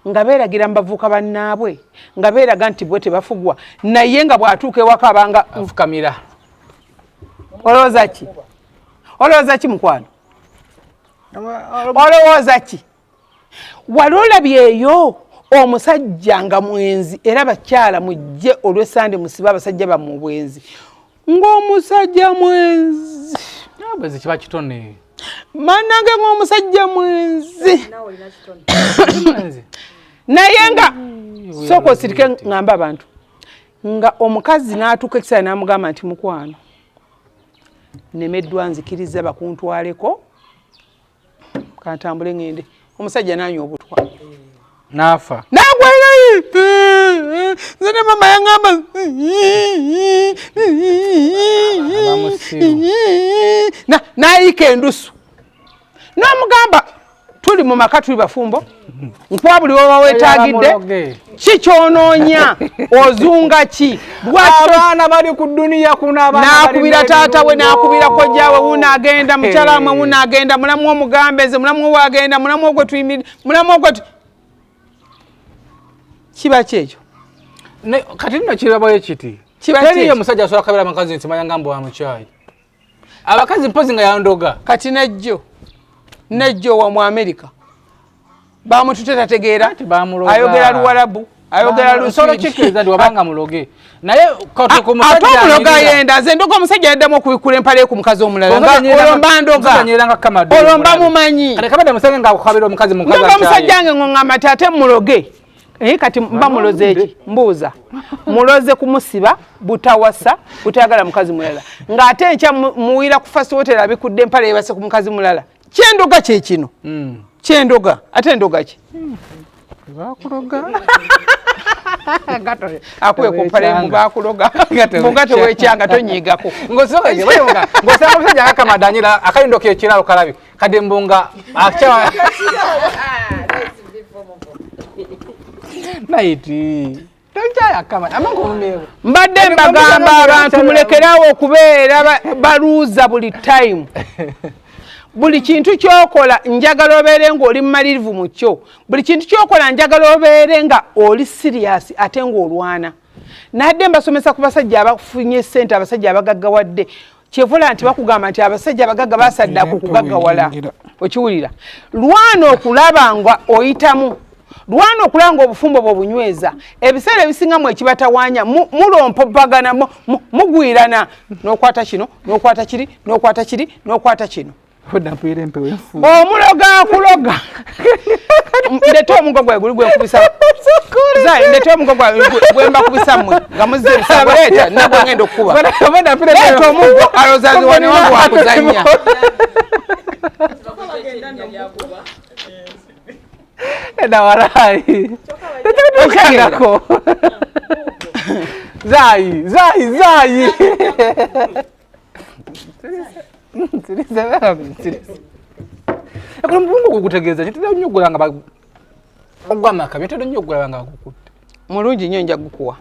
nga beeragira mu bavuuka bannaabwe nga beeraga nti bwe tebafugwa naye nga bw'atuuka ewaka abanga afukamira olowooza ki mukwano olowooza ki wali olabyeyo omusajja nga mwenzi era bakyala mujje olw'esande musibe abasajja bammwe obwenzi ng'omusajja mwenzi bwezi kiba kitone mannange ng'omusajja mwenzi naye nga sooka osirike ng'amba abantu nga omukazi n'atuuka ekiseera n'amugamba nti mukwano nemeddwa nzikiriza bakuntwaleko kantambule ngende omusajja nanywa obutwa nafa nagwerayo zene mama yangamba nayika endusu n'omugamba tuli mu maka tuli bafumbo nkuwa buli woba weetagidde kikyonoonya ozunga ki abaana bali ku duniya kuno nakubira taata we nakubira kojja we wunaagenda mukyala mwe wunaagenda mulamu omugambeze mulamu owagenda mulamu ogwe tuyimire mulamu ogwe kiba kyekyo kati nno kirabayo kiti teriyo omusajja asobola kabira amakazi nti manya ngambo wa mukyayi abakazi mpozi nga yandoga kati nejjo wa mu Amerika bamutute tategeera ayogera Luwarabu ayogera Luswahili wabanga muloge naye muloga yenda nze ndoga omusajja yaddamu okubikula empale ku mukazi omulala olomba ndoga olomba mumanyi ndoga omusajja nge ng'oŋŋamba tate muloge kati mba muloze eki mbuuza muloze kumusiba butawasa butayagala mukazi mulala ng'ate enkya muwira ku fast hotel abikudde empale yebase ku mukazi mulala kyendoga kyekino kyendoga ate endoga ki bakuloga akuwe kumpale mu bakuloga mugate wekyanga tonyiigako ng'osanga omusajja ngakamadanyira akayindo kekiralo kalabi kade mbunga akyawa naiti mbadde mbagamba abantu mulekerawo okubeera baluuza buli time buli kintu kyokola njagala obeere ng'oli mumalirivu mu kyo buli kintu kyokola njagala obeere nga oli serious ate ng'olwana nadde mbasomesa ku basajja abafunye ssente abasajja abagaggawadde kyevula nti bakugamba nti abasajja abagagga basadde akukugaggawala okiwulira lwana okulaba nga oyitamu lwana okulaba nga obufumbo bwe bunyweza ebiseera ebisingamu ekibatawaanya mulompopagana mugwirana n'okwata kino n'okwata kiri n'okwata kiri n'okwata kino omuloga akuloga ndete omugo gwe guli gwekubisa zai ndete omugo gwe mbakubisa mmwe nga muzze ebisabuleeta nabwe ngenda okukuba leeta omugo alozaziwane wangu wakuzanya Edawarayi okagako zai Ekolo mbungu kukutegeeza kitera nnyogola nga ogwamaka bitera nnyogola nga kukutte mulungi nnyo nja gukuwa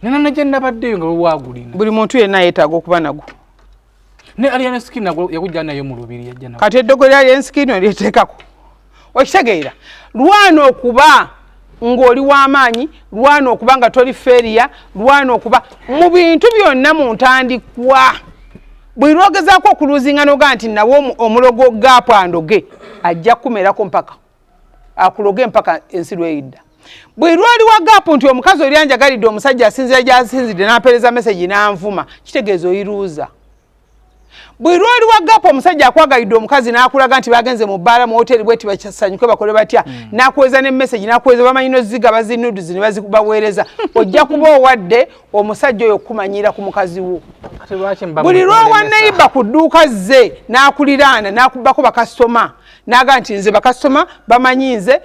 nena naje nabaddeyo nga wagulina buli muntu yenna yeetaaga okuba nagwo ne Alien Skin nagwo yakujja nayo mu lubiri yajja nawo kati eddogo lya Alien Skin olyeteekako okitegeera lwana okuba ng'oli w'amaanyi lwana okuba nga toli feriya lwana okuba mu bintu byonna mu ntandikwa bwe lwogezaako okuluzinga noga nti nawo omulogo gapwandoge ajja kumerako mpaka akuloge mpaka ensi lweyidda bwe lwali wa gapu nti omukazi oli anjagalidde omusajja asinzira gy'asinzidde n'apeereza meseji n'anvuma kitegeeza oyiruuza bwe lwali wa gapu omusajja akwagalidde omukazi n'akulaga nti bagenze mu bbaala mu hoteri bweti basanyuke bakole batya n'akuweza ne meseji n'akuweza bamanyi noziga bazinuduzi ne baweereza ojja kuba owadde omusajja oyo okumanyira ku mukazi wo buli lwowa neiba ku dduuka ze n'akuliraana n'akubako bakasitoma naga nti nze bakasitoma bamanyi nze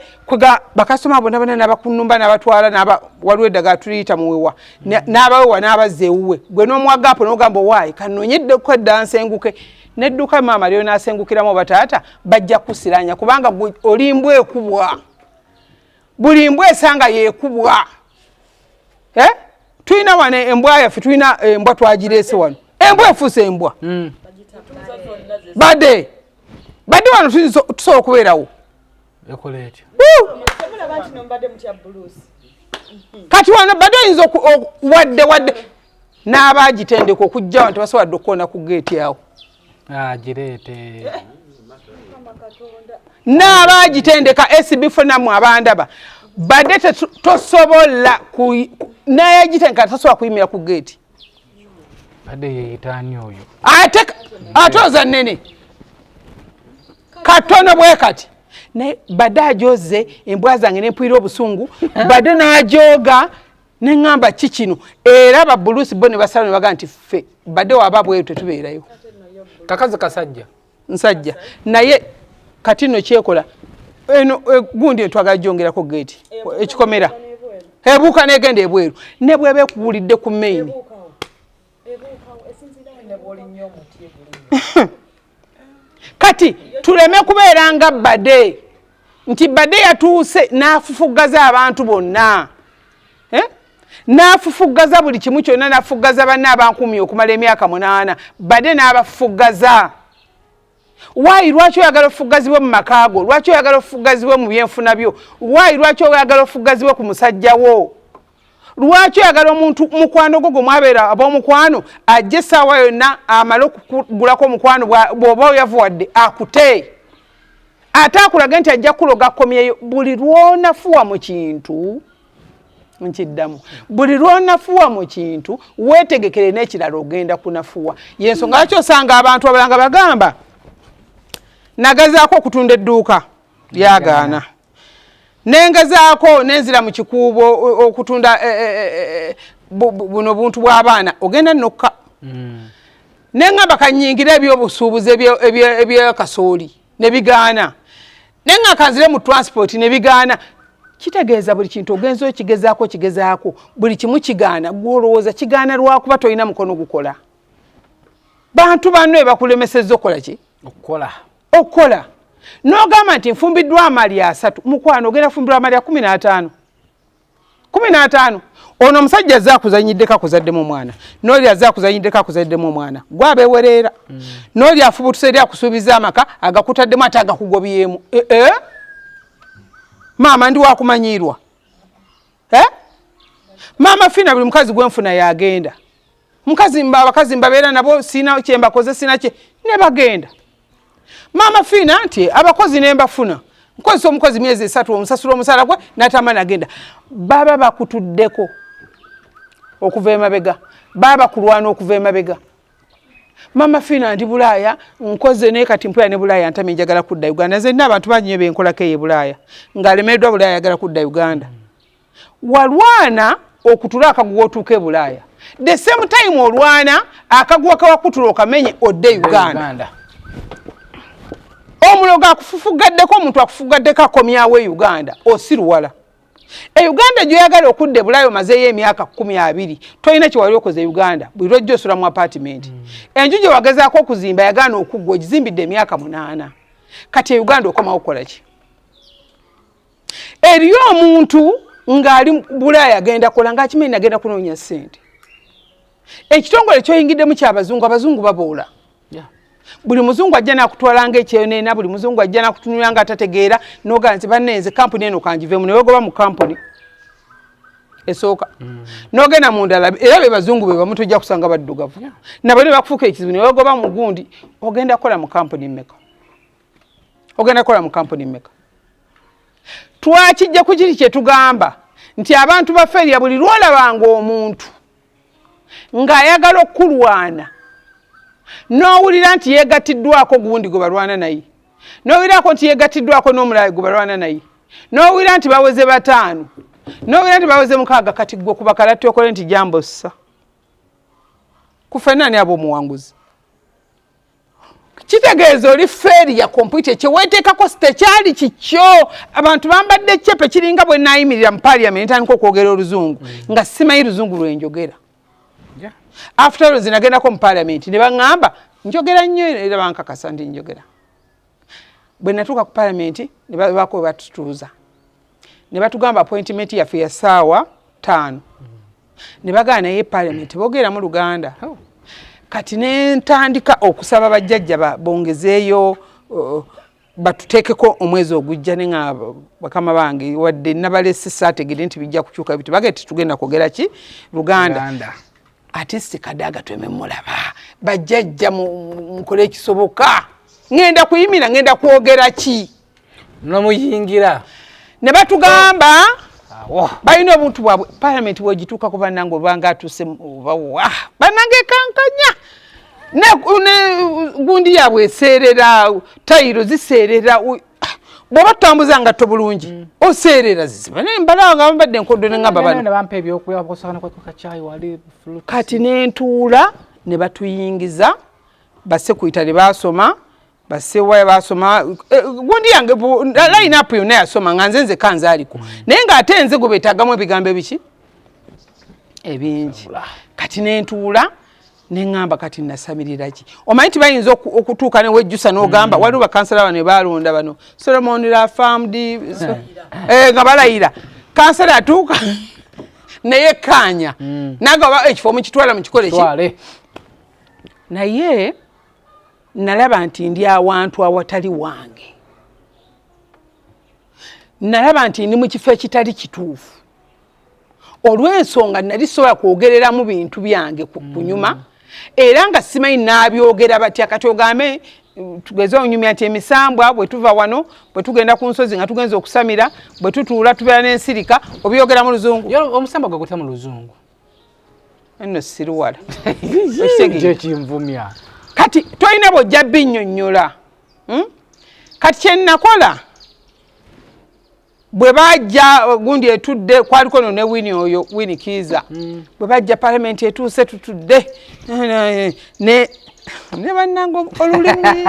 bakasitoma bonna bonna n'abakunumba n'abatwala waliwo eddagala tuliyita muwewa n'abawewa n'abazza ewuwe gwe n'omwagapo n'ogamba owaayi kanoonyedde kwedda nsenguke n'edduuka maama lyo n'asengukiramu oba taata bajja kusiranya kubanga oli mbwa ekubwa buli mbwa esanga yeekubwa tulina wano embwa yaffe tulina embwa twagireese wano embwa efuuse embwa badde wano tusobola okubeerawo kati wano badde oyinza wadde n'abagitendeka okujjawo nti basobodde okukoona ku geeti awo n'abagitendeka SB4 namwe abandaba badde tosobola n'ayagitendeka tasobola kuyimira ku geeti ate oza nnene katono bwe kati badde ajoze embwa zange nempwira obusungu badde n'ajoga neŋŋamba kikino era babulusi bo ne basala ne bagaa nti ffe badde waba bweyo tetubeerayo kakazi kasajja nsajja naye kati nno kyekola eno gundi twagala gyongerako geeti ekikomera ebuuka negenda ebweru ne bweba ekuwulidde ku maini kati tuleme kubeera nga badde nti badde yatuuse n'afufugaza abantu bonna n'afufugaza buli kimu kyonna n'afufugaza banne abankumi okumala emyaka 8 badde n'abafufugaza waayi lwaki oyagala ofufugazibwe mu makaago lwaki oyagala ofufugazibwe mu byenfuna byo waayi lwaki oyagala ofufugazibwe ku musajja wo lwaki oyagala omuntu mukwano gwo gwe mwabeera ab'omukwano ajje essaawa yonna amale okugulako omukwano bw'oba oyavuwadde akute ate akulage nti ajja kuloga akomyeyo buli lwonafuwa mu kintu nkiddamu buli lwonafuwa mu kintu weetegekere n'ekirala ogenda kunafuwa yensonga lwaki osanga abantu abalanga bagamba nagazaako okutunda edduuka lyagaana nengezaako nenzira mu kikuubo okutunda buno buntu bw'abaana ogenda nokka neŋŋamba kannyingira ebyobusuubuzi ebyakasooli ne bigaana neŋŋa kanzire mu transport ne bigaana kitegeeza buli kintu ogenza okigezaako buli kimu kigaana gwolowooza kigaana lwakuba tolina mukono gukola bantu banno bakulemesezza okola ki okukola n'ogamba nti nfumbiddwa amali 3 mukwano ogenda fumbirwa amali 15 ono omusajja azza kuzanyiddeko akuzaddemu omwana n'oli azza akuzanyiddeko akuzaddemu omwana gwe abeewereera n'oli afubutuse eri akusuubiza amaka agakutaddemu ate agakugobyemu maama ndi wakumanyirwa maama Fiina buli mukazi gwenfuna yagenda abakazi mbabeera nabo sina kyembakoze sina kye ne bagenda maama Fiina nti abakozi ne mbafuna nkozesa omukozi myezi 3 omusasula omusala gwe n'atama nagenda baba bakutuddeko okuva emabega baba kulwana okuva emabega maama Fiina ndi Bulaaya nkoze ne kati mpula ne Bulaaya ntame njagala kudda Uganda nze nina abantu bangi benkolako ye Bulaaya ngalemeddwa Bulaaya yagala kudda Uganda walwana okutula akaguwa otuuke Bulaaya the same time olwana akaguwa kawakutula okamenye odde Uganda omulogo akufufugaddeko omuntu akufugaddeko akomyawo Uganda osiruwala Uganda gyoyagala okudde Bulaaya omazeeyo emyaka 12 tolina kyewali okoze Uganda buli lwojja osula mu apartment enju gye wagezaako okuzimba yagaana okuggwa ogizimbidde emyaka 8 kati Uganda okomawo okukola ki eriyo omuntu ng'ali Bulaaya agenda kola ng'akimanyi nagenda kunoonya ssente ekitongole kyoyingiddemu ky'abazungu abazungu baboola buli muzungu ajja nakutwalanga ekyonena buli muzungu ajja nakutunulanga atategeera noga nti banenze kampuni eno kanjivemu ne wegoba mu kampuni esooka nogenda mu ndala era be bazungu be bamu tojja kusanga baddugavu nabo ne bakufuuka ekizibu ne wegoba mu gundi ogenda kola mu kampuni mmeka twakijja ku kiri kye tugamba nti abantu baffe buli lwolabanga omuntu ng'ayagala okulwana n'owulira nti yeegatiddwako gundi gwe balwana naye n'owulirako nti yeegatiddwako n'omulala gwe balwana naye n'owulira nti baweze 5 n'owulira nti baweze 6 kati gwe kuba kalatti okole nti jambo ssa kufenani abo omuwanguzi kitegeeza oli feeri ya kompyuta kyeweeteekako tekyali kikyo abantu bambadde ccepe kiringa bwe naayimirira mu paliamenti ntandika okwogera oluzungu nga simanyi luzungu lwenjogera after all zinagendako mu parliament ne baŋŋamba njogera nnyo era bankakasa ndi njogera bwe natuuka ku parliament ne babaako we batutuuza ne batugamba appointment yaffe ya ssaawa 5 ne bagaana naye parliament boogera mu Luganda kati ne ntandika okusaba bajjajja bongezeeyo batuteekeko omwezi ogujja ne ŋŋamba bakama bange wadde nabalese saategedde nti bijja kukyuka bitu bagete tugenda kwogera ki Luganda artist Kadaga twememulaba bajjajja mukole ekisoboka ngenda kuyimira ngenda kwogera ki nomuyingira ne batugamba balina obuntu bwabwe parliament bwegituuka ku bannange obanga atuse obawa bannange kankanya ne gundi yabwe eseerera tayiro ziseerera bw'oba tutambuza ngatto bulungi oseerera ziziba mbalawa nga bambadde enkodo ne ngamba bano kati nentuula ne batuyingiza basse kuyita ne basoma basewaye basoma gundi yange line up yonna yasoma nga nze kanzaaliko naye ng'ate nze gwe beetagamu ebigambo ebiki ebingi kati nentuula neŋŋamba kati nasamirira ki omanyi nti bayinza okutuuka newejjusa n'ogamba waliwo bakansala bano balonda bano Solomon Lafamdi nga balayira kansala atuuka naye kaanya nagaba ekifo mukitwala mukikole ki naye nalaba nti ndi awantu awatali wange nalaba nti ndi mu kifo ekitali kituufu olw'ensonga nali sobola kwogereramu bintu byange kunyuma era nga simanyi n'abyogera batya kati ogambe tugeze onyumya nti emisambwa bwe tuva wano bwe tugenda ku nsozi nga tugenza okusamira bwe tutuula tubeera n'ensirika obyogera mu luzungu omusambwa gwe gutya mu luzungu nno siruwala kyekimvumya kati tolina bwojja binnyonnyola kati kyenakola bwe bajja gundi etudde kwaliko no ne Winnie Kiza bwe bajja parliament etuuse tutudde ne bannange olulimi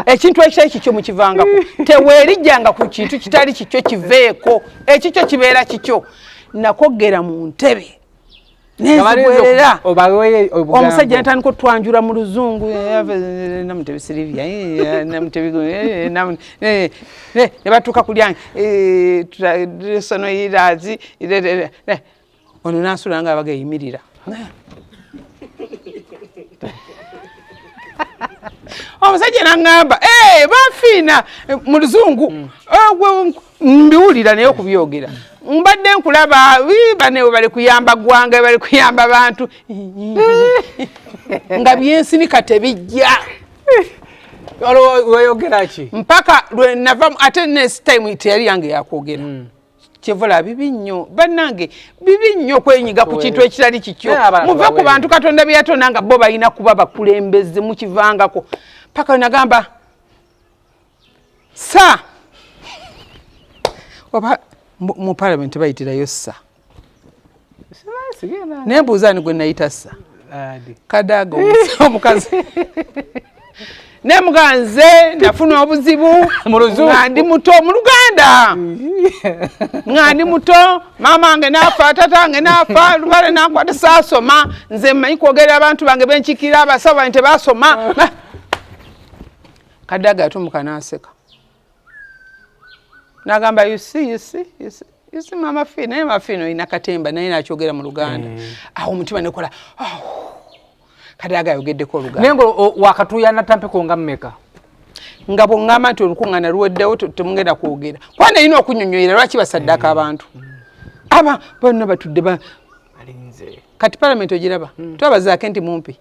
ekintu ekitali kikyo mukivangako teweerijjanga ku kintu kitali kikyo kiveeko ekikyo kibeera kikyo nakogera mu ntebe nezigwerera omusajja natandika otwanjula mu luzungu namutebe Silivia ne batuuka kulyange sonoirazi ono nasula nga abaga yimirira omusajja naŋŋamba Bafiina mu luzungu mbiwulira naye okubyogera mbadde nkulaba banewe bali kuyamba ggwanga bali kuyamba bantu nga byensinika tebijja weyogera ki mpaka lwe nava ate next time teyali yange yakwogera kyevula bibi nnyo bannange bibi nnyo kwenyiga ku kintu ekitali kikyo muve ku bantu Katonda bye yatonda nga bo balina kuba bakulembeze mukivangako paka nagamba sa oba mu parliament bayitirayo sa nembuuza ni gwe nayita sa Kadaga omukazi nemuganze nafuna obuzibu nga ndi muto mu Luganda nga ndi muto mama wange nafa tata wange nafa lubale nakwata saasoma nze mmanyi kwogera abantu bange benchikira abasawo bange tebasoma Kadaga yatumuka naseka nagamba you see Mama Fiina naye Mama Fiina ina katemba naye nakyogera mu Luganda awo omutima nekola Kadaga yogeddeko Oluganda nengo wakatuya natampeko nga mmeka nga bw'oŋŋamba nti olukuŋŋaana luweddewo temugenda kwogera kwana ina okunyonyoyera lwaki basaddaka abantu aba bonna batudde balinze kati palamenti ogiraba twabazaako nti mumpi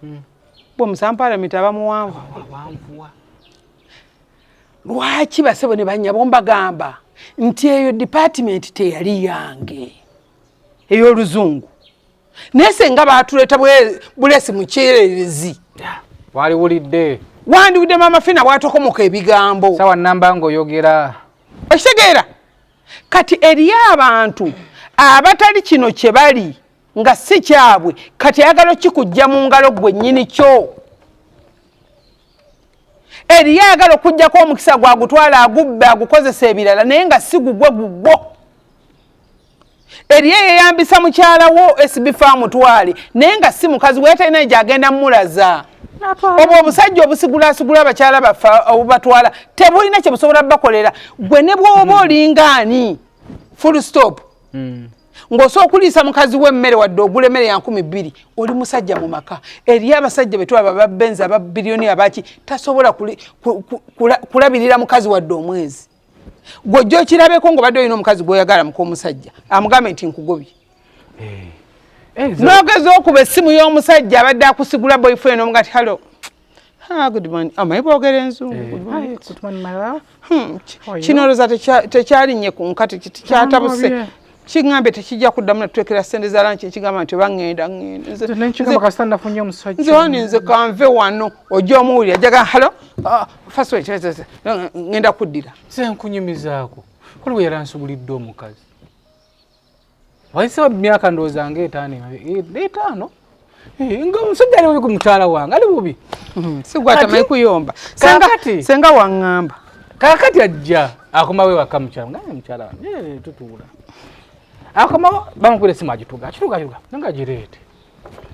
bw'omusaba palamenti aba muwanvu lwaki basebo ne banyabo mbagamba nti eyo department teyali yange ey'oluzungu naye senga baatuleeta bulesi mu kyererezi waliwulidde wandiwudde Mama Fiina bwatokomoka ebigambo sawa namba ng'oyogera okitegeera kati eriyo abantu abatali kino kye bali nga si kyabwe kati ayagala kikujja mu ngalo gwe nnyini kyo eriyo ayagala okujjako omukisa gwagutwala agubbe agukozesa ebirala naye nga si gugwe gugwo eriyo yeyambisa mukyalawo esibifa mutwale naye nga si mukazi wetalina gyagenda mulaza obwo obusajja obusigulasigula abakyala baffe obubatwala tebulina kye busobola bakolera gwe ne bw'oba olingaani full stop ng'osobola okuliisa mukazi w'emmere wadde ogula emmere ya 200 oli musajja mu maka eriyo abasajja betwaba babbenzi ababiliyoni abaki tasobola kulabirira mukazi wadde omwezi gw'ojja okirabeko ng'obadde olina omukazi gw'oyagala mukomusajja amugambe nti nkugobye n'ogeza okuba essimu y'omusajja abadde akusigula boyfriend omuga ti hello good morning amayi boogera enzungu kino olowooza tekyalinye ku nkati tekyatabuse kiŋŋambe tekijja kuddamu natuteekera ssente za lanki ekigamba nti oba ŋŋenda nze wani nze kanve wano ojja omuwulira jaga halo first way ŋŋenda kuddira senkunyumizaako waliwo yaransubulidde omukazi wayisewo myaka ndowooza nga etaano nga omusajja ali bubi ku mukyala wange ali bubi sigwatamayi kuyomba senga waŋŋamba kakati ajja akomawo ewaka mukyala wange tutuula akomawo bamukubira esimu agituga nanga gireete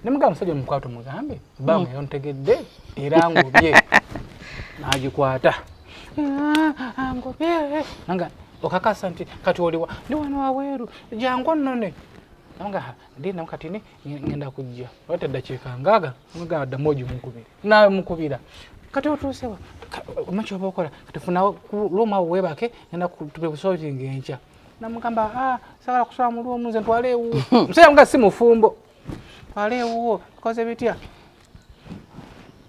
nemugamba omusajja omukwata omugambe bamwe yontegedde era ngobye nagikwata ngobye nanga okakasa nti kati oliwa ndi wano waweeru jangu nnone nanga ndina kati ngenda kujja wate eddakiika ngaaga mugamba ddamu ogimukubire nawe mukubira kati otuusewa maki oba okola kati funa lwoma webake ngenda tupe kusotinga enkya namugamba sagala kusaba mu lwomu nze ntwale ewuwo musajja muga si mufumbo twale ewuwo koze bitya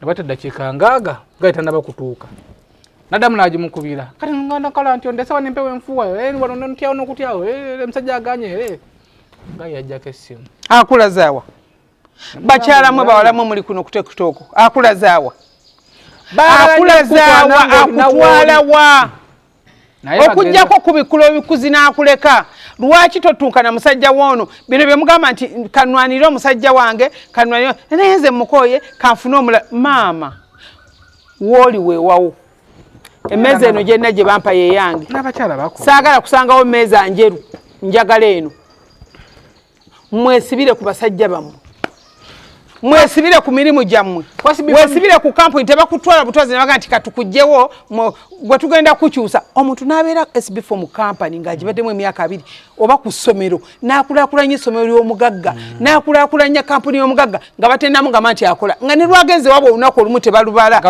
wate eddakiika ngaaga gaita naba kutuuka nadamu nagimukubira kati nganda kala nti ondesawa nempewo enfuwayo wano ntyawo nokutyawo omusajja aganye nga yajjako essimu akulazaawa bakyalamwe bawalamwe muli kuno kutekutoko akulazaawa akutwalawa okujjako kubikula ebikuzi n'akuleka lwaki totuuka na musajja woono bino bye mugamba nti kanwanire omusajja wange kanwanire naye nze mukooye kanfune omula maama wooli weewawo emmeeza eno gyenna gye bampa yeyange saagala kusangawo emmeeza njeru njagala eno mwesibire ku basajja bammwe mwesibire ku mirimu gyammwe wesibire ku kampuni tebakutwala butwazi nebaga nti katukugjewo gwe tugenda kukyusa omuntu n'abeera SB4 mu kampani ng'agibaddemu emyaka 2 oba ku ssomero n'akulaakulanya essomero ly'omugagga n'akulaakulanya kampuni y'omugagga nga batendamu gamba nti akola nga ne lwagenze waba olunaku olumu tebalubala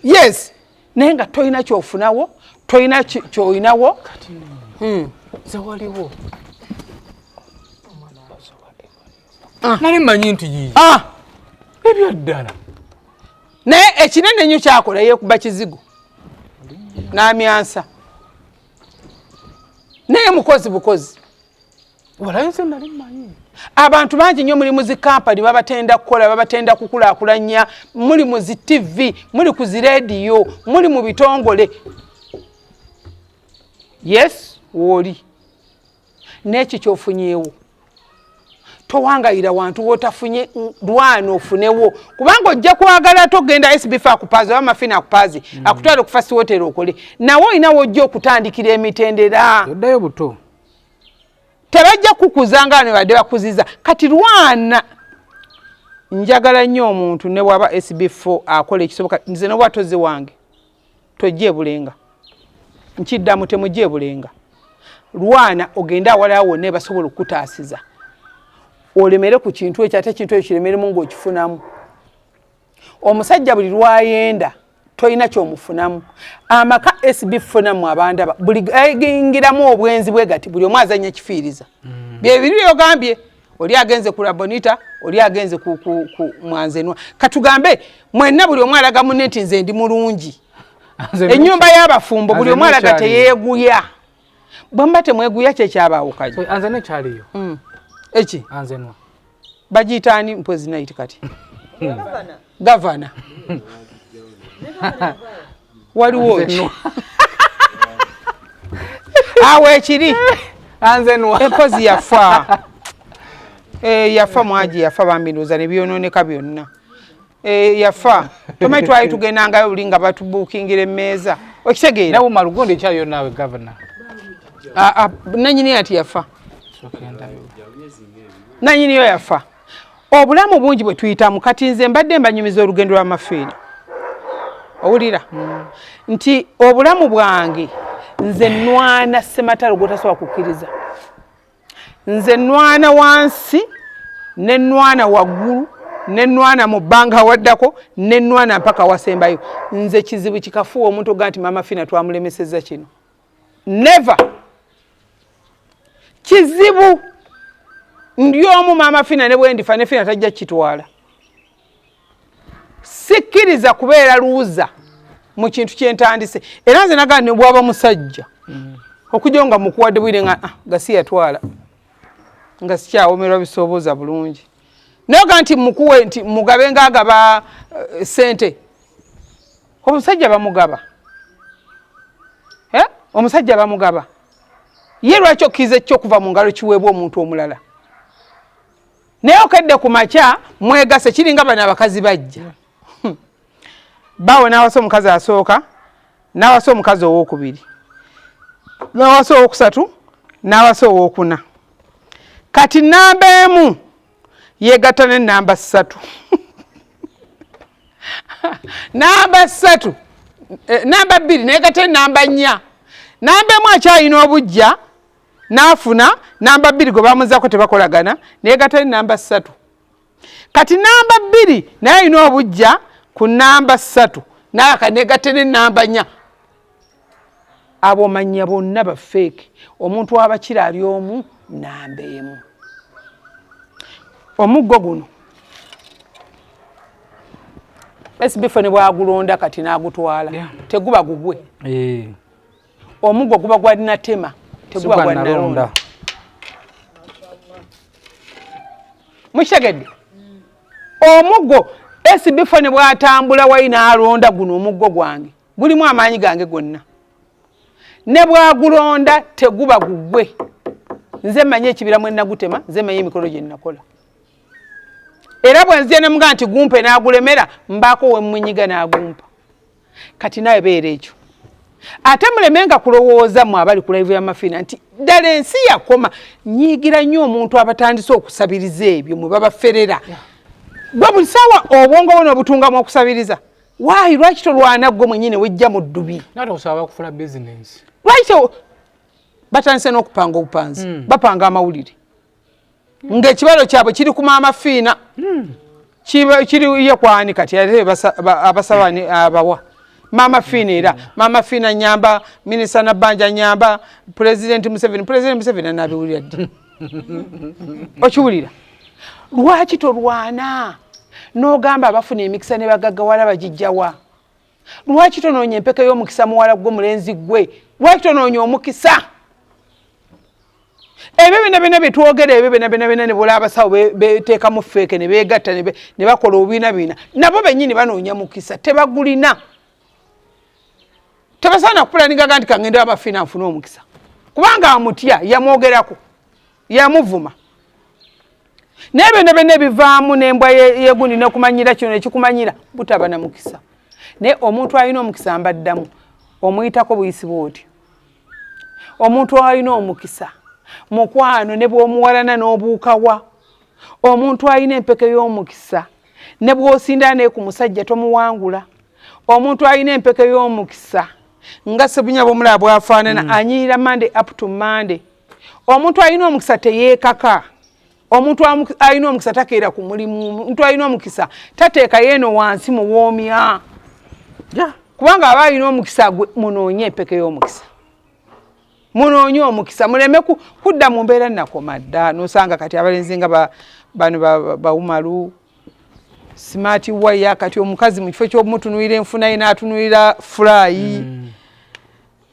yes naye nga tolina kyofunawo tolina kyoyinawo zewaliwo nali mmanyi nti yiyi ebyaddala naye ekinene nnyo kyakola yeekuba kizigo n'amyansa naye mukozi bukozi walayinse nali mmanyi abantu bangi nnyo muli mu zi kampani babatenda kukola babatenda kukulaakulanya muli mu zi TV muli ku zi rediyo muli mu bitongole yes woli n'eki kyofunyeewo towangayira wantu wotafunye lwana ofunewo kubanga ojja kwagala togenda SB4 akupazi oba Mafina akupazi akutwala ku fast hotel okole nawo inawo ojja okutandikira emitendera oddayo buto tebajja kukuzanga ne badde bakuziza kati lwana njagala nnyo omuntu ne waba SB4 akola ekisoboka nze ne bwatoze wange tojje bulenga nkiddamu temujje bulenga lwana ogenda awalawo ne basobola okutaasiza olemere ku kintu ekyo ate kintu ekyo kiremeremu ng'okifunamu omusajja buli lwayenda tolina kyomufunamu amaka SB4 abandaba buli ayingiramu obwenzi bwe gati buli omu azanya kifiiriza bye biri byogambye oli agenze ku Labonita oli agenze ku Mwanzenwa katugambe mwenna buli omu alaga munne nti nze ndi mulungi ennyumba y'abafumbo buli omu alaga teyeeguya bwemba temweguya kyekyabaawukanye anze nekyaliyo eki anzenwa bagiyitaani mpozi naiti kati gavana waliwo ki awo ekiri anzenwa empozi yafa yafa mwaji yafa bambiruza ne byononeka byonna yafa tomanyi twali tugendanga oli nga batubuukingira emmeeza okitegeera nawe malugondo ekyaliyo naawe gavana nanyini ati yafa nanyiniyo yafa obulamu bungi bwe tuyitamu kati nze mbadde mbanyumiza olugendo lwa Mafina owulira nti obulamu bwange nze nwana sematalo gwotasobola kukkiriza nze nwana wansi ne nwana waggulu ne nwana mu bbanga waddako ne nwana mpaka wasembayo nze kizibu kikafuwa omuntu oga nti Mama Fina twamulemeseza kino never kizibu ndi omu Mama Fina ne bwendifa ne Fina tajja kitwala sikkiriza kubeera luuza mu kintu kyentandise era nze nagaa ne bwaba musajja okujja nga mukuwadde bwire nga gasi yatwala nga sikyawomerwa bisoobooza bulungi naye ga nti mukuwe nti mugabe ngaagaba sente omusajja bamugaba omusajja bamugaba ye lwaki okkiriza ekyokuva mu ngalo kiweebwa omuntu omulala naye okedde ku makya mwegase kiringa bano abakazi bajja bawe n'awasa omukazi asooka n'awasa omukazi owookubiri n'awasa owookusatu n'awasa owookuna kati namba emu yegatta n'ennamba 3 namba 3 namba 2 negatta n'ennamba 4 namba emu akyalina obujja n'afuna namba 2 gwe bamuzaako tebakolagana negatta n'ennamba 3 kati namba 2 naye alina obujja ku namba 3 naye kanegatte n'ennamba 4 abo manya bonna bafeeke omuntu abakira ali omu namba emu omuggo guno SB4 ne bwagulonda kati n'agutwala teguba gugwe omuggo guba gwalina tema teguba gwanalonda mukitegedde omuggo SB4 ne bwatambula walina alonda guno omuggo gwange gulimu amaanyi gange gonna ne bwagulonda teguba gugwe nze manye ekibira mwe nagutema nze manye emikolo gye nakola era bwe nzije ne muga nti gumpe n'agulemera mbaako we mmunyiga n'agumpa kati nawe beera ekyo ate mulemenga kulowooza mu abali ku live ya Mafina nti ddala ensi yakoma nyiigira nnyo omuntu abatandise okusabiriza ebyo mwe babaferera gwe buli ssaawa obwongo buno obutungamu okusabiriza waayi lwaki tolwana gwe mwennyini wejja mu ddubi nate osaba bakufula bizinensi lwaki batandise n'okupanga obupanzi bapanga amawulire ng'ekibalo kyabwe kiri ku maama fiina kiri ye kwani kati ate abasabani abawa maama fiina era maama fiina nyamba minisita Nabbanja nyamba President Museveni anabiwulira ddi okiwulira lwaki tolwana n'ogamba abafuna emikisa ne bagaggawala bagijjawa lwaki tonoonya empeka y'omukisa muwala gwe mulenzi gwe lwaki tonoonya omukisa ebyo byonna byetwogera ebyo byonna ne bola abasawo beteekamu feeke ne beegatta ne bakola obubiina nabo bennyini banoonya mukisa tebagulina tebasaana kupulaningaga nti kangende abafiina nfune omukisa kubanga amutya yamwogerako yamuvuma naye byonna ebivaamu n'embwa yegundi n'okumanyira kino nekikumanyira butaba na mukisa naye omuntu alina omukisa mbaddamu omuyitako buyisi bw'otyo omuntu alina omukisa mukwano ne bw'omuwalana n'obuukawa omuntu alina empeke y'omukisa ne bw'osindana naye ku musajja tomuwangula omuntu alina empeke y'omukisa nga Ssebunya bw'omulaba bw'afaanana anyirira Monday up to Monday omuntu alina omukisa teyeekaka omuntu alina omukisa takeera ku mulimu omuntu alina omukisa tateeka yeeno wansi muwoomya kubanga aba alina omukisa gwe munoonye empeke y'omukisa munoonye omukisa muleme kudda mu mbeera nakoma dda n'osanga kati abalenzi nga bano bawumalu smart waya kati omukazi mu kifo ky'omutunuulira enfuna ye n'atunuulira fulayi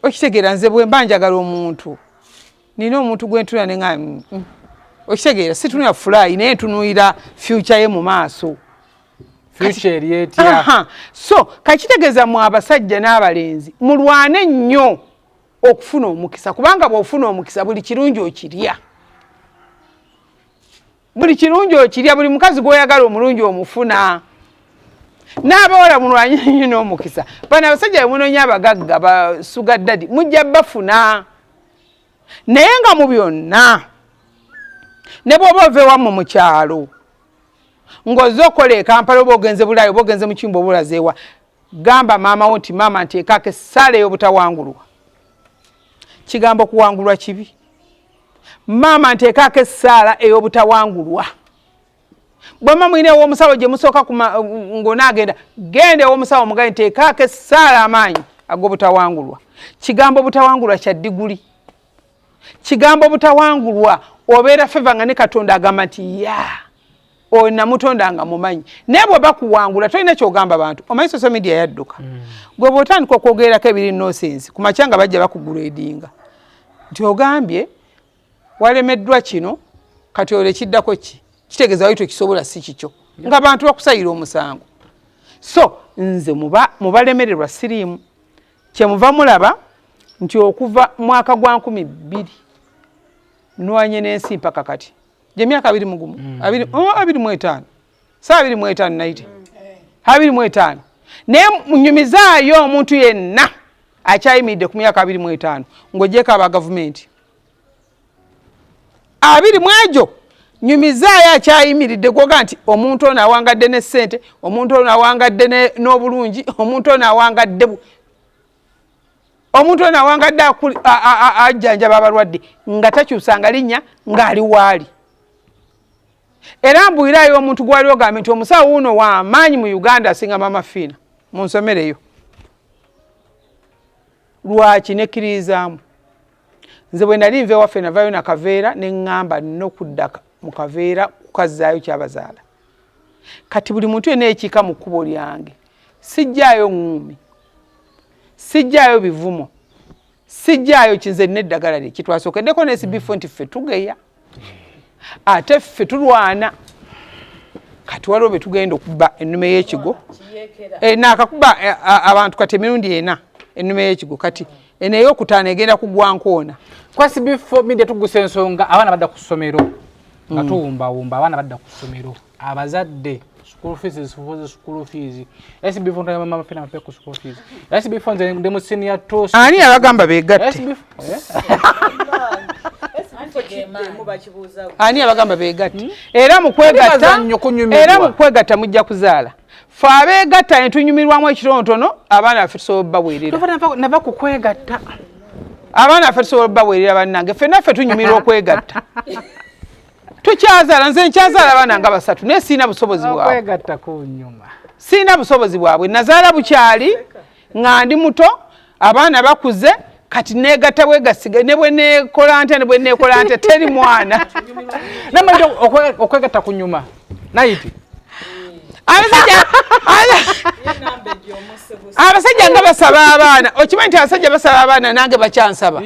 okitegeera nze bwe mba njagala omuntu nina omuntu gwe ntunula ne nga okitegeera situnula fulayi naye ntunuulira future ye mu maaso future eri etya so kakitegeeza mu abasajja n'abalenzi mulwane nnyo okufuna omukisa kubanga bw'ofuna omukisa buli kirungi okirya buli mukazi gw'oyagala omulungi omufuna n'abawala mulwanye nnyo n'omukisa bano abasajja bemunoonya abagagga basuga ddadi mujja bafuna naye nga mu byonna ne bw'oba ova ewammwe mu kyalo ng'ozze okola e Kampala oba ogenze Bulaaya oba ogenze mu Kimbo oba olazeewa gamba maama wo nti maama nteekako essaala ey'obutawangulwa kigambo kuwangulwa kibi maama nteekako essaala ey'obutawangulwa bwema mwine ew'omusawo gye musooka ng'onaagenda genda ew'omusawo mugaye nteekako essaala amaanyi ag'obutawangulwa kigambo butawangulwa kya ddiguli kigambo butawangulwa obeera feva nga ne Katonda agamba nti oyo namutonda nga mumanyi naye bwe bakuwangula tolina kyogamba bantu omanyi social media yadduka gwe bw'otandika okwogerako ebiri nonsense ku makya nga bajja bakuguledinga nti ogambye walemeddwa kino kati ole kiddako ki kitegeeza wali tokisobola si kikyo ng'abantu bakusayira omusango so nze mubalemererwa siriimu kyemuva mulaba nti okuva mwaka gwa 2000 nwanye n'ensi mpaka kati gye myaka 25 saa 25 naite 25 naye nyumizaayo omuntu yenna akyayimiridde ku myaka 25 ng'ogyeko aba gavumenti 20 mwegyo nyumizaayo akyayimiridde gwoga nti omuntu ono awangadde ne ssente omuntu ono awangadde n'obulungi omuntu ono awangadde ajjanjaba abalwadde nga takyusanga linnya ng'ali waali era mbuyirayo omuntu gwali ogambe nti omusawo uno w'amaanyi mu Uganda asinga maama Fiina munsomereyo lwaki nekkiririzaamu nze bwe nali nva ewaffe navayo na Kaveera ne ŋŋamba nina okudda mu Kaveera kukazzaayo kyabazaala kati buli muntu yenna ekiika mu kkubo lyange sijjaayo ŋŋumi sijjaayo bivumo sijjaayo kinze n'eddagala lye kitwasookeddeko n'esibifo nti ffe tugeya ate ffe tulwana kati waliwo betugenda okuba ennume y'ekigo naakakuba abantu kati emirundi 4 ennume y'ekigo kati eno ey'okutaano egenda kugwa nkoona kwasi bifo media tugusa ensonga abaana badda ku ssomero nga tuwumbawumba abaana badda ku ssomero abazadde school fees SB4 nta mama fina mape ku school fees SB4 nze ndi mu senior toast ani abagamba begatte ani abagamba begatta era mu kwegatta mujja kuzaala fe abeegatta ne tunyumirwamu ekitontono abaana baffe tusobola baweerera nava ku kwegatta abaana baffe tusobola baweerera bannange ffennaffe tunyumirwa okwegatta tukyazaala nze nkyazaala abaana nga 3 naye siina busobozi bwabwe siina busobozi bwabwe nazaala bukyali nga ndi muto abaana bakuze kati negatta bwegasiga ne bwe nekola nte teri mwana namanje okwegatta ku nyuma nayiti abasajja nga basaba abaana okimanyi nti abasajja basaba abaana nange bakyansaba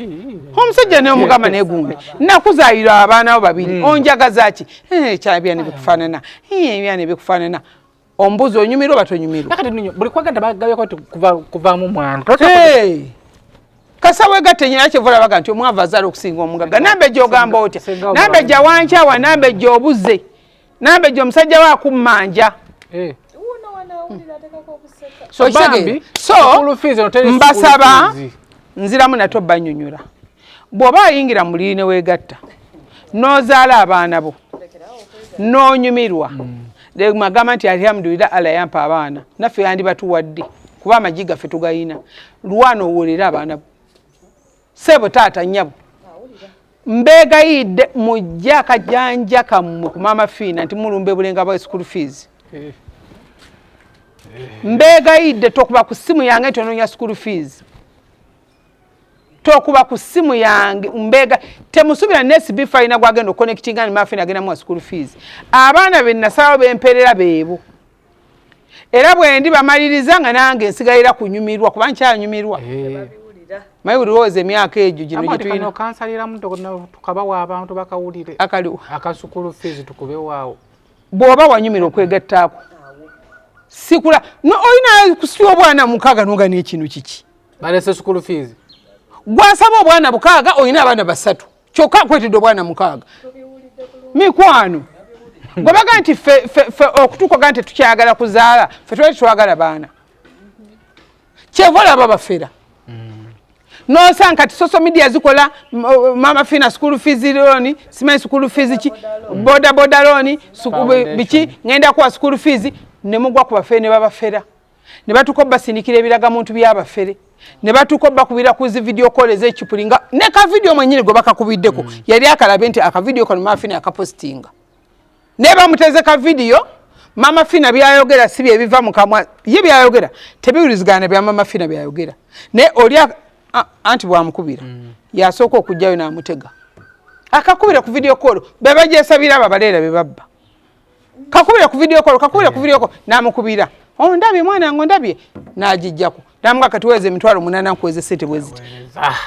omusajja naye omugamba negumbe nakuzaayira abaana bo 2 onjagaza ki kyabyane bikufaanana ebyane bikufaanana ombuzi onyumirwa batonyumirwa buli kwagatta bagabyeko kuvaamu mwana kasawe gatte nyina kyevula baga nti omwava azaala okusinga omugaga nambe gyogamba otya nambe gya wankyawa nambe gyobuze nambe gyo omusajja waakummanja mbasaba nziramu nato banyunyula bw'oba ayingira mu liine weegatta n'ozaala abaana bo n'onyumirwa magamba nti alhamdulillah ala yampa abaana naffe yandi batuwadde kuba amagi gaffe tugayina lwana owolera abaana bo sebo taata nnyabo mbeegayidde mujja akajanja kammwe ku maama fiina nti mulumbe bulenga bwa school fees mbeegayidde tokuba ku ssimu yange nti onoonya school fees tokuba ku ssimu yange mbeega temusubira nesb fayina gwagenda okonectinga ni maafina agenda mu school fees abaana be nasalawo bemperera beebo era bwe ndi bamaliriza nga nange nsigalira kunyumirwa kuba nkyanyumirwa mayi uliwoza emyaka egyo gino gituyina okansalira muto tukabawa abantu bakawulire akaliwa akasukulu fees tukube waawo bw'oba wanyumira okwegattaako sikula no oyina kusitwa obwana mukaaga n'ogana ekintu kiki balese sukulu fees gwasaba obwana 6 oyina abaana 3 kyokka kwetidde obwana 6 mikwano gwe baga nti fe okutukoga nti tukyagala kuzaala fe twali twagala baana kyevola babafera nosanga kati social media zikola mama fina school fees loan simanyi school fees ki boda loan biki ngenda kwa school fees ne mugwa ku bafere ne babafera ne batukoba sinikira ebiraga muntu byabafere ne batukoba kubira ku zi video call ez'ekipulinga ne ka video mwenyine gwe bakakubiddeko yali akalabe nti aka video kano mama fina akapostinga ne bamuteze ka video mama fina byayogera sibi ebiva mu kamwa ye byayogera tebiwulizigana bya mama fina byayogera ne olya anti bwamukubira yasooka okujjayo n'amutega akakubira ku video call bebagyesabira ababaleera bebabba kakubira ku video call n'amukubira ondabye mwana ngo ndabye n'agijjako namuga katuweze emitwalo 8 nkuweze sente bweziti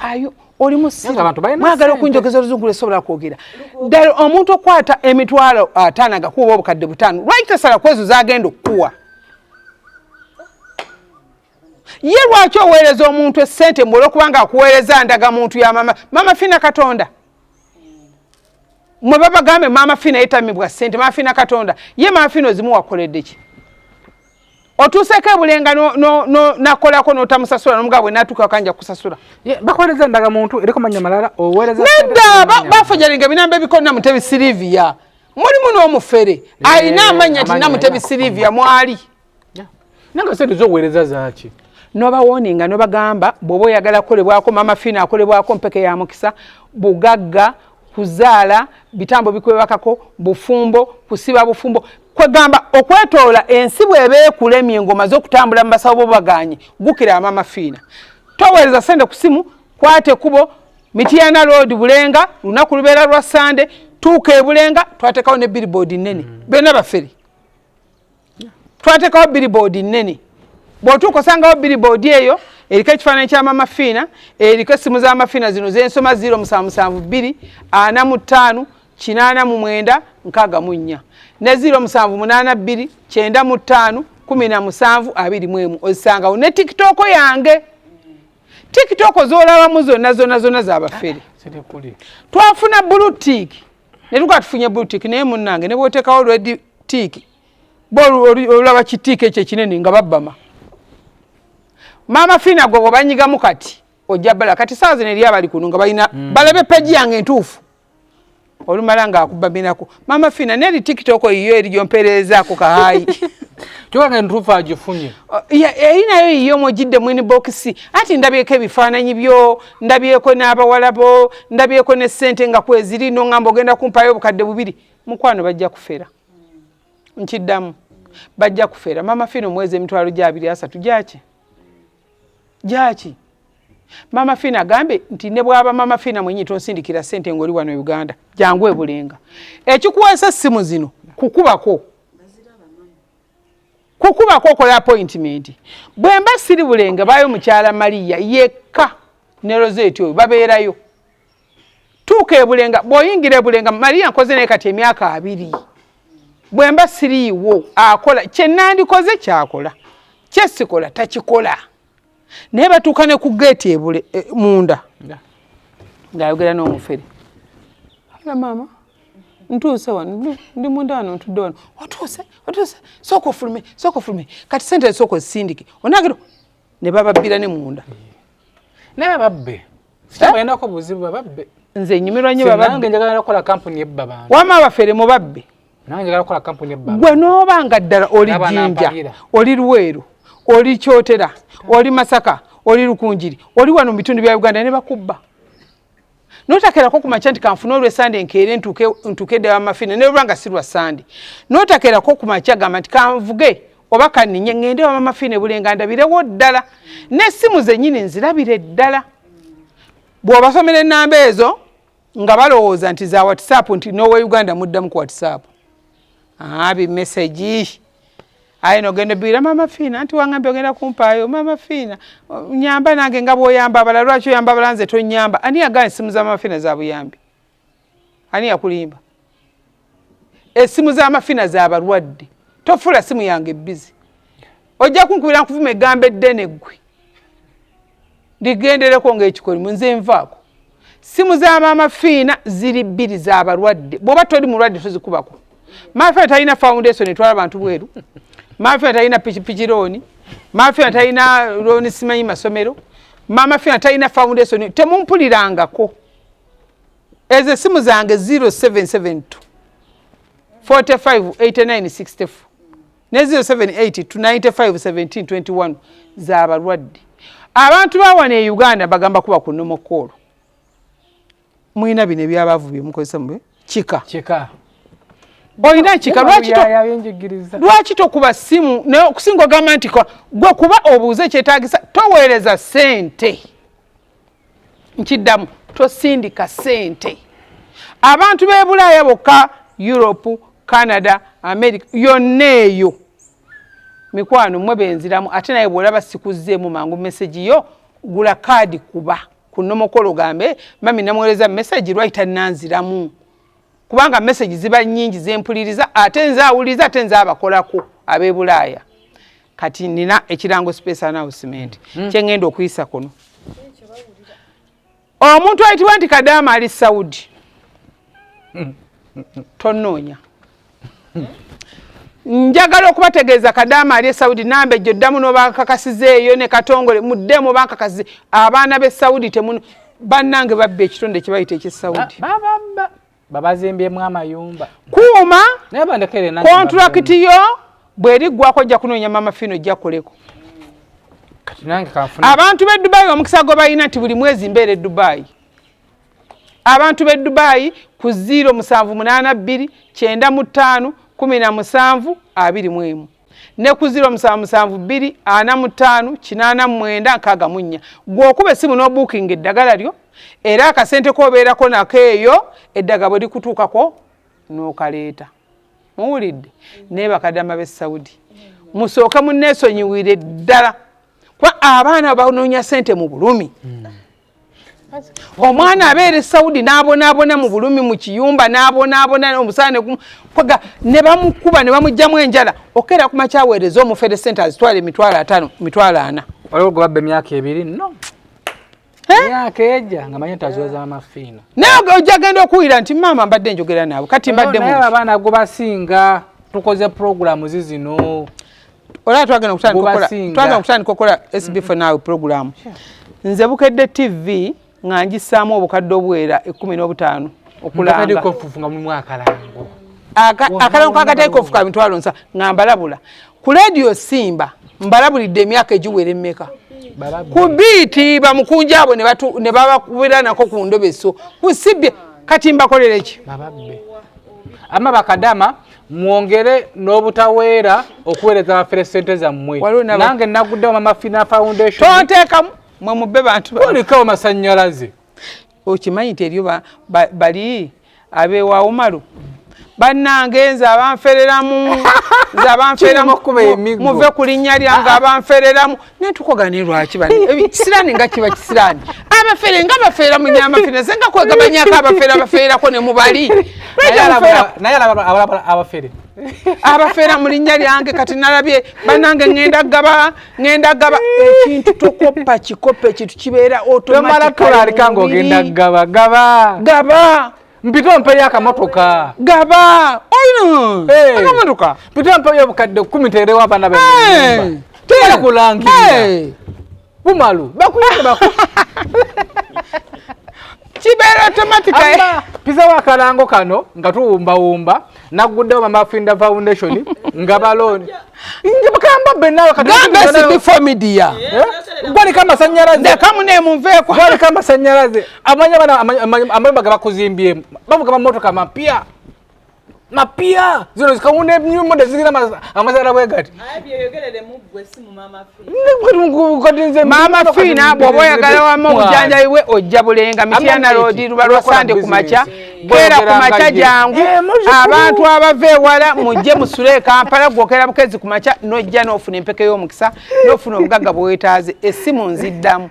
ayo oli musira mwagala okunjogeza oluzungu lesobola kwogera ddala omuntu okwata emitwalo 5 agakuba obukadde 5 lwaki sala kwezo zagenda okukuwa ye lwaki oweereza omuntu essente mbula okubanga akuweereza ndaga muntu ya mama fina katonda mwe babagambe mama fina yetamibwa ssente mama fina katonda ye mama fina ozimu wakoledde ki otuuseko ebulenga nakolako n'otamusasula n'omugabo n'atuuka akanja kusasula bakolereza ndaga muntu eriko manya malala oweereza nedda bafojalinga binamba ebikono Namutebi Silivia mulimu n'omufere alina amanya nti Namutebi Silivia mwali nanga sente zoweereza zaaki noba woninga noba gamba bwoba oyagala kolebwako mama fina akolebwako mpeke ya mukisa bugagga kuzaala bitambo bikwebakako bufumbo kusiba bufumbo kwegamba okwetoola ensi bw'ebeekulemye engoma z'okutambula mu basawo bobaganye gukira mama fina toweereza sente ku simu kwate kubo Mityana Road Bulenga lunaku lubeera lwa Sande tuuka e Bulenga twatekawo ne billboard nnene bena bafere twatekawo billboard nnene bw'otuuka osangawo billboard eyo eriko ekifaananyi kya mama fina eriko essimu za mafina zino zensoma 0772 45 889 64 ne 0782 905 17 21 ozisangawo ne TikTok yange TikTok zoolabamu zonna z'abafere twafuna blue tick ne tuka tufunye blue tick naye munnange ne bw'oteekawo red tick olaba kitiika ekyo ekinene nga babbama mama fina gwe banyigamu kati ojja bala kati saa zino eri abali kuno nga balina balabe peji yange entuufu olumala ng'akuba binako mama Fina neri TikTok iyo eriyo mperezaako kahayi kyokanga ntuufu agifunye erinayo iyo mugidde mwini box ati ndabyeko ebifaananyi byo ndabyeko n'abawalabo ndabyeko ne ssente nga kweziri no ngamba ogenda kumpayo obukadde 2 mukwano bajja kufera nkiddamu bajja kufera mama Fina omwezi emitwalo gya 2-3 gyaki mama Fina agambe nti ne bwaba mama Fina mwenyi tonsindikira ssente ng'oli wano Uganda jangu ebulenga ekikuweesa simu zino kukubako kola appointment bwemba siri bulenga bayo mukyala Maria yekka ne Rosette oyo babeerayo tuuka ebulenga bw'oyingira ebulenga Maria nkoze naye kati emyaka 2 bwemba siriiwo akola kyennandikoze kyakola kyesikola takikola naye batuuka ne ku geeti ebule munda ng'ayogera n'omufere ala mama ntuuse wano ndi munda wano ntudde wano otuuse sooka ofulume kati sente sooka osindike onagiro ne bababbira ne munda naye babbe sitabalinako buzibu babbe nze nnyumirwa nnyo babbe nange njagala nakola kampuni ebba bantu wama abafere mu babbe nange njagala nakola kampuni ebba gwe n'obanga ddala oli Jjinja oli Luweero oli Kyotera oli Masaka oli Lukunjiri oli wano mu bitundu bya Uganda ne bakubba notakerako kumakya nti kanfuna olwe Sande nkeere ntukedde wa Mafina ne lwanga sirwa Sande notakerako kumakya gamba nti kanvuge oba kaninye ngende wa Mafina bulenga ndabirewo ddala n'essimu zennyini nzirabire ddala bw'obasomera ennamba ezo nga balowooza nti za WhatsApp nti nowe Uganda muddamu ku WhatsApp bimesagi ayi nogenda bira mama Fina nti wangambe ogenda kumpaayo mama Fina nyamba nange nga bw'oyamba abala lwaki oyamba abala nze tonyamba ani yagana essimu za mama Fina za buyambi ani yakulimba essimu za mama Fina za balwadde tofula simu yange bizi ojja kunkubira nkuvuma egambo eddene ggwe ndigendereko ng'ekikolimu nze nvaako simu za mama Fina ziri 2 za balwadde bw'oba toli mulwadde tozikubako mama Fina talina foundation etwala abantu bweru mama Fina talina pikipiki looni mama Fina talina looni simanyi masomero mama Fina talina foundation temumpulirangako ezo simu zange 0772 45 89 64 ne 078 295 17 21 za balwadde abantu bawana e Uganda bagamba kuba ku nomokolo mwina bino ebyabavu byemukozesa mube kika olina kika lwaki tokuba simu okusinga ogamba nti gwe kuba obuuze kyetaagisa toweereza ssente nkiddamu tosindika ssente abantu b'e Bulaaya bokka Europe Canada America yonna eyo mikwano mwe benziramu ate naye bw'olaba sikuzzeemu mangu meseji yo gula kaadi kuba ku nomokolo gambe mami namuweereza meseji lwayita nanziramu kubanga meseji ziba nnyingi zempuliriza ate nze awuliriza ate nze abakolako ab'e Bulaaya kati nina ekirango space announcement kyengenda okuyisa kuno omuntu ayitibwa nti Kadaama ali Saudi tonoonya njagala okubategeeza Kadaama ali Saudi nambe ejjo ddamu n'obakakasizeeyo ne Katongole muddemu bankakasize abaana b'e Saudi temuno bannange babba ekitonde kye bayita ekye Saudi babazimbyemu amayumba kuuma kontrakiti yo bweriggwako ojja kunoonya mama Fina ojja kuleko abantu b'e Dubai omukisa gwe balina nti buli mwezi mbeera e Dubai abantu b'e Dubai ku 0782 95 17 21 ne ku 0772 45 89 64 gw'okuba essimu n'obuukinga eddagala lyo era akasente k'obeerako nako eyo eddagala bwe likutuukako n'okaleeta muwulidde naye bakadama b'e Saudi musooke munneesonyiwire ddala kuba abaana banoonya ssente mu bulumi omwana abeera e Saudi n'abonaabona mu bulumi mu kiyumba n'abonaabona omusaane kwaga ne bamukuba ne bamuggyamu enjala okeera ku makyaweereza omufere ssente azitwala emitwalo 5 mitwalo 4 waliwo gwe babba emyaka 2 no myaka ejja nga manyi taziweza mama Fina naye ojja genda okuwulira nti maama mbadde njogera naabo kati mbadde naye abaana gwe basinga tukoze programu zizino olaba twagenda okutandika okukola SB for Now programu nze Bukedde TV nga ngisaamu obukadde obuwera 15 okulanga kofufunga mu akalango akalango kakatali kofuka mitwalo nsa ngambalabula ku radio Simba mbalabulidde emyaka egiwera emmeka ku biiti bamukunja abo ne babakubira nako ku ndobeso kusibye kati mbakolere ki bababbe ama bakadama mwongere n'obutaweera okuweereza abafere ssente zammwe nange naguddewo Mama Fina Foundation tonteekamu mwe mubbe bantu olikawo masannyalaze okimanyi nti eryo bali abeewaawo malu bannange nze abanfereramu nze abanfereramu muve ku linnya lyange abanfereramu netukogane lwaki kisiraani nga kiba kisiraani abafere nga bafeera mu nyamafina ze nga kwegabanyako abafeerako ne mubali naye abafere abafeera mu linnya lyange kati nalabye bannange ngenda gaba ekintu tokoppa kikoppe ekintu kibeera otomatikanga ogenda gaba mpita mpeyo akamotoka gaba oyino akamotoka mpita mpeyo obukadde 10 terewo abaana b'ennyumba tera kulangirira bumalu bakuyamba kibeera automatica pizza wa kalango kano nga tuwumbawumba naguddewo Mama Fina Foundation nga baloni ngibakamba bennawe kati before media gwali kama sannyalaze kamune munveeko gwali kama sannyalaze amanya bana amayumba gabakuzimbye bavuga mamotoka mapia zino zikawune nyumba ndezigina amazara bwegati yogerere muggwe si mu Mama Fina bw'oba oyagala wamu obujjanjabi bwe ojja bulenga Mityana Road luba lwa Sande ku makya keera ku makya jangu abantu abava ewala mujje musule Kampala gwokera bukezi ku makya nojja n'ofuna empeke y'omukisa n'ofuna obugagga bwewetaaze essimu nziddamu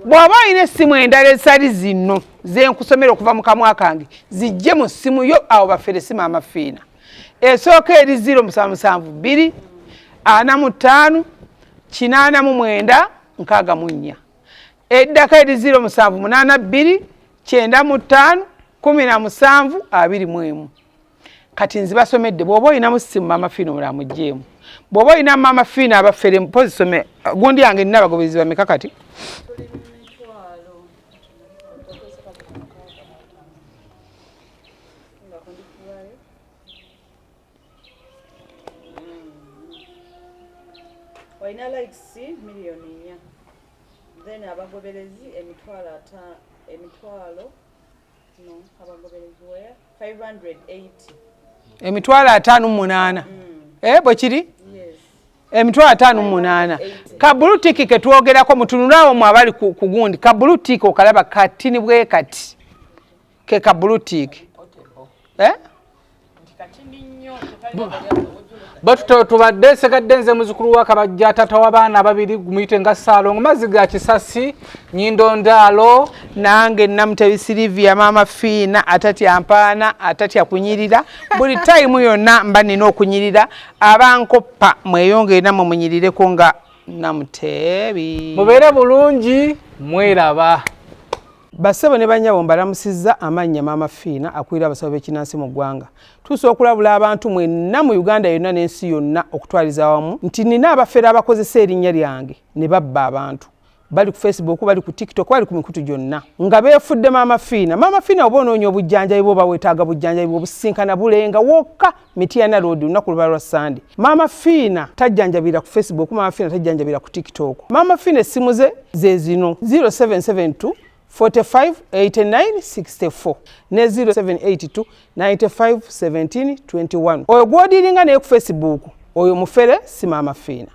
bw'oba olina essimu endala ezitali zino ze nkusomera okuva mu kamwa kange zijje mu ssimu yo awo bafere si Mama Fina esooka eri 0772 45 889 64 eddaka eri 0782 95 17 21 kati nzibasomedde bw'oba olinamu ssimu Mama Fina omulamu gyeemu bw'oba olina Mama Fina abafere mpozisome gundi yange nina abagobezi bameka kati Waina likes milioni 4 then abagoberezi emitwalo no abagoberezi where 580 emitwalo 58 bwe kiri emitwalo 58 ka blue tick ke twogerako mutunulawo mu abali ku gundi ka blue tick okalaba katini bwe kati ke ka blue tick batuto tubadde segaddenze muzukulu wa Kabajja tata w'abaana babiri gumuyite nga Saalongo mazzi ga Kisasi Nyindo Ndaalo nange Namutebi Silivia Mama Fina atatya mpaana atatya kunyirira buli time yonna mba nina okunyirira abankoppa mweyongere namwe munyirireko nga Namutebi mubeere bulungi mweraba Bassebo ne banyabo mbalamusizza amannya Mama Fina akwira abasawo b'ekinnansi mu ggwanga. Tusobola okulabula abantu mwenna mu Uganda yonna n'ensi yonna okutwaliza awamu nti nina abafere abakozesa erinnya lyange ne babba abantu. Bali ku Facebook, bali ku TikTok, bali ku mikutu gyonna. Nga beefudde Mama Fina. Mama Fina oba onoonya obujjanjabi bwo bawetaaga bujjanjabi bwo businkana bulenga wokka Mityana Road lunaku luba lwa Sande. Mama Fina tajjanjabira ku Facebook, Mama Fina tajjanjabira ku TikTok. Mama Fina essimu ze zino 0772 45 89 64 ne 0782 95 17 21. Oyo gwodiringa naye ku Facebook oyo mufere si Mama Fina.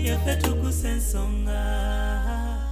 Yeffe tukusensonga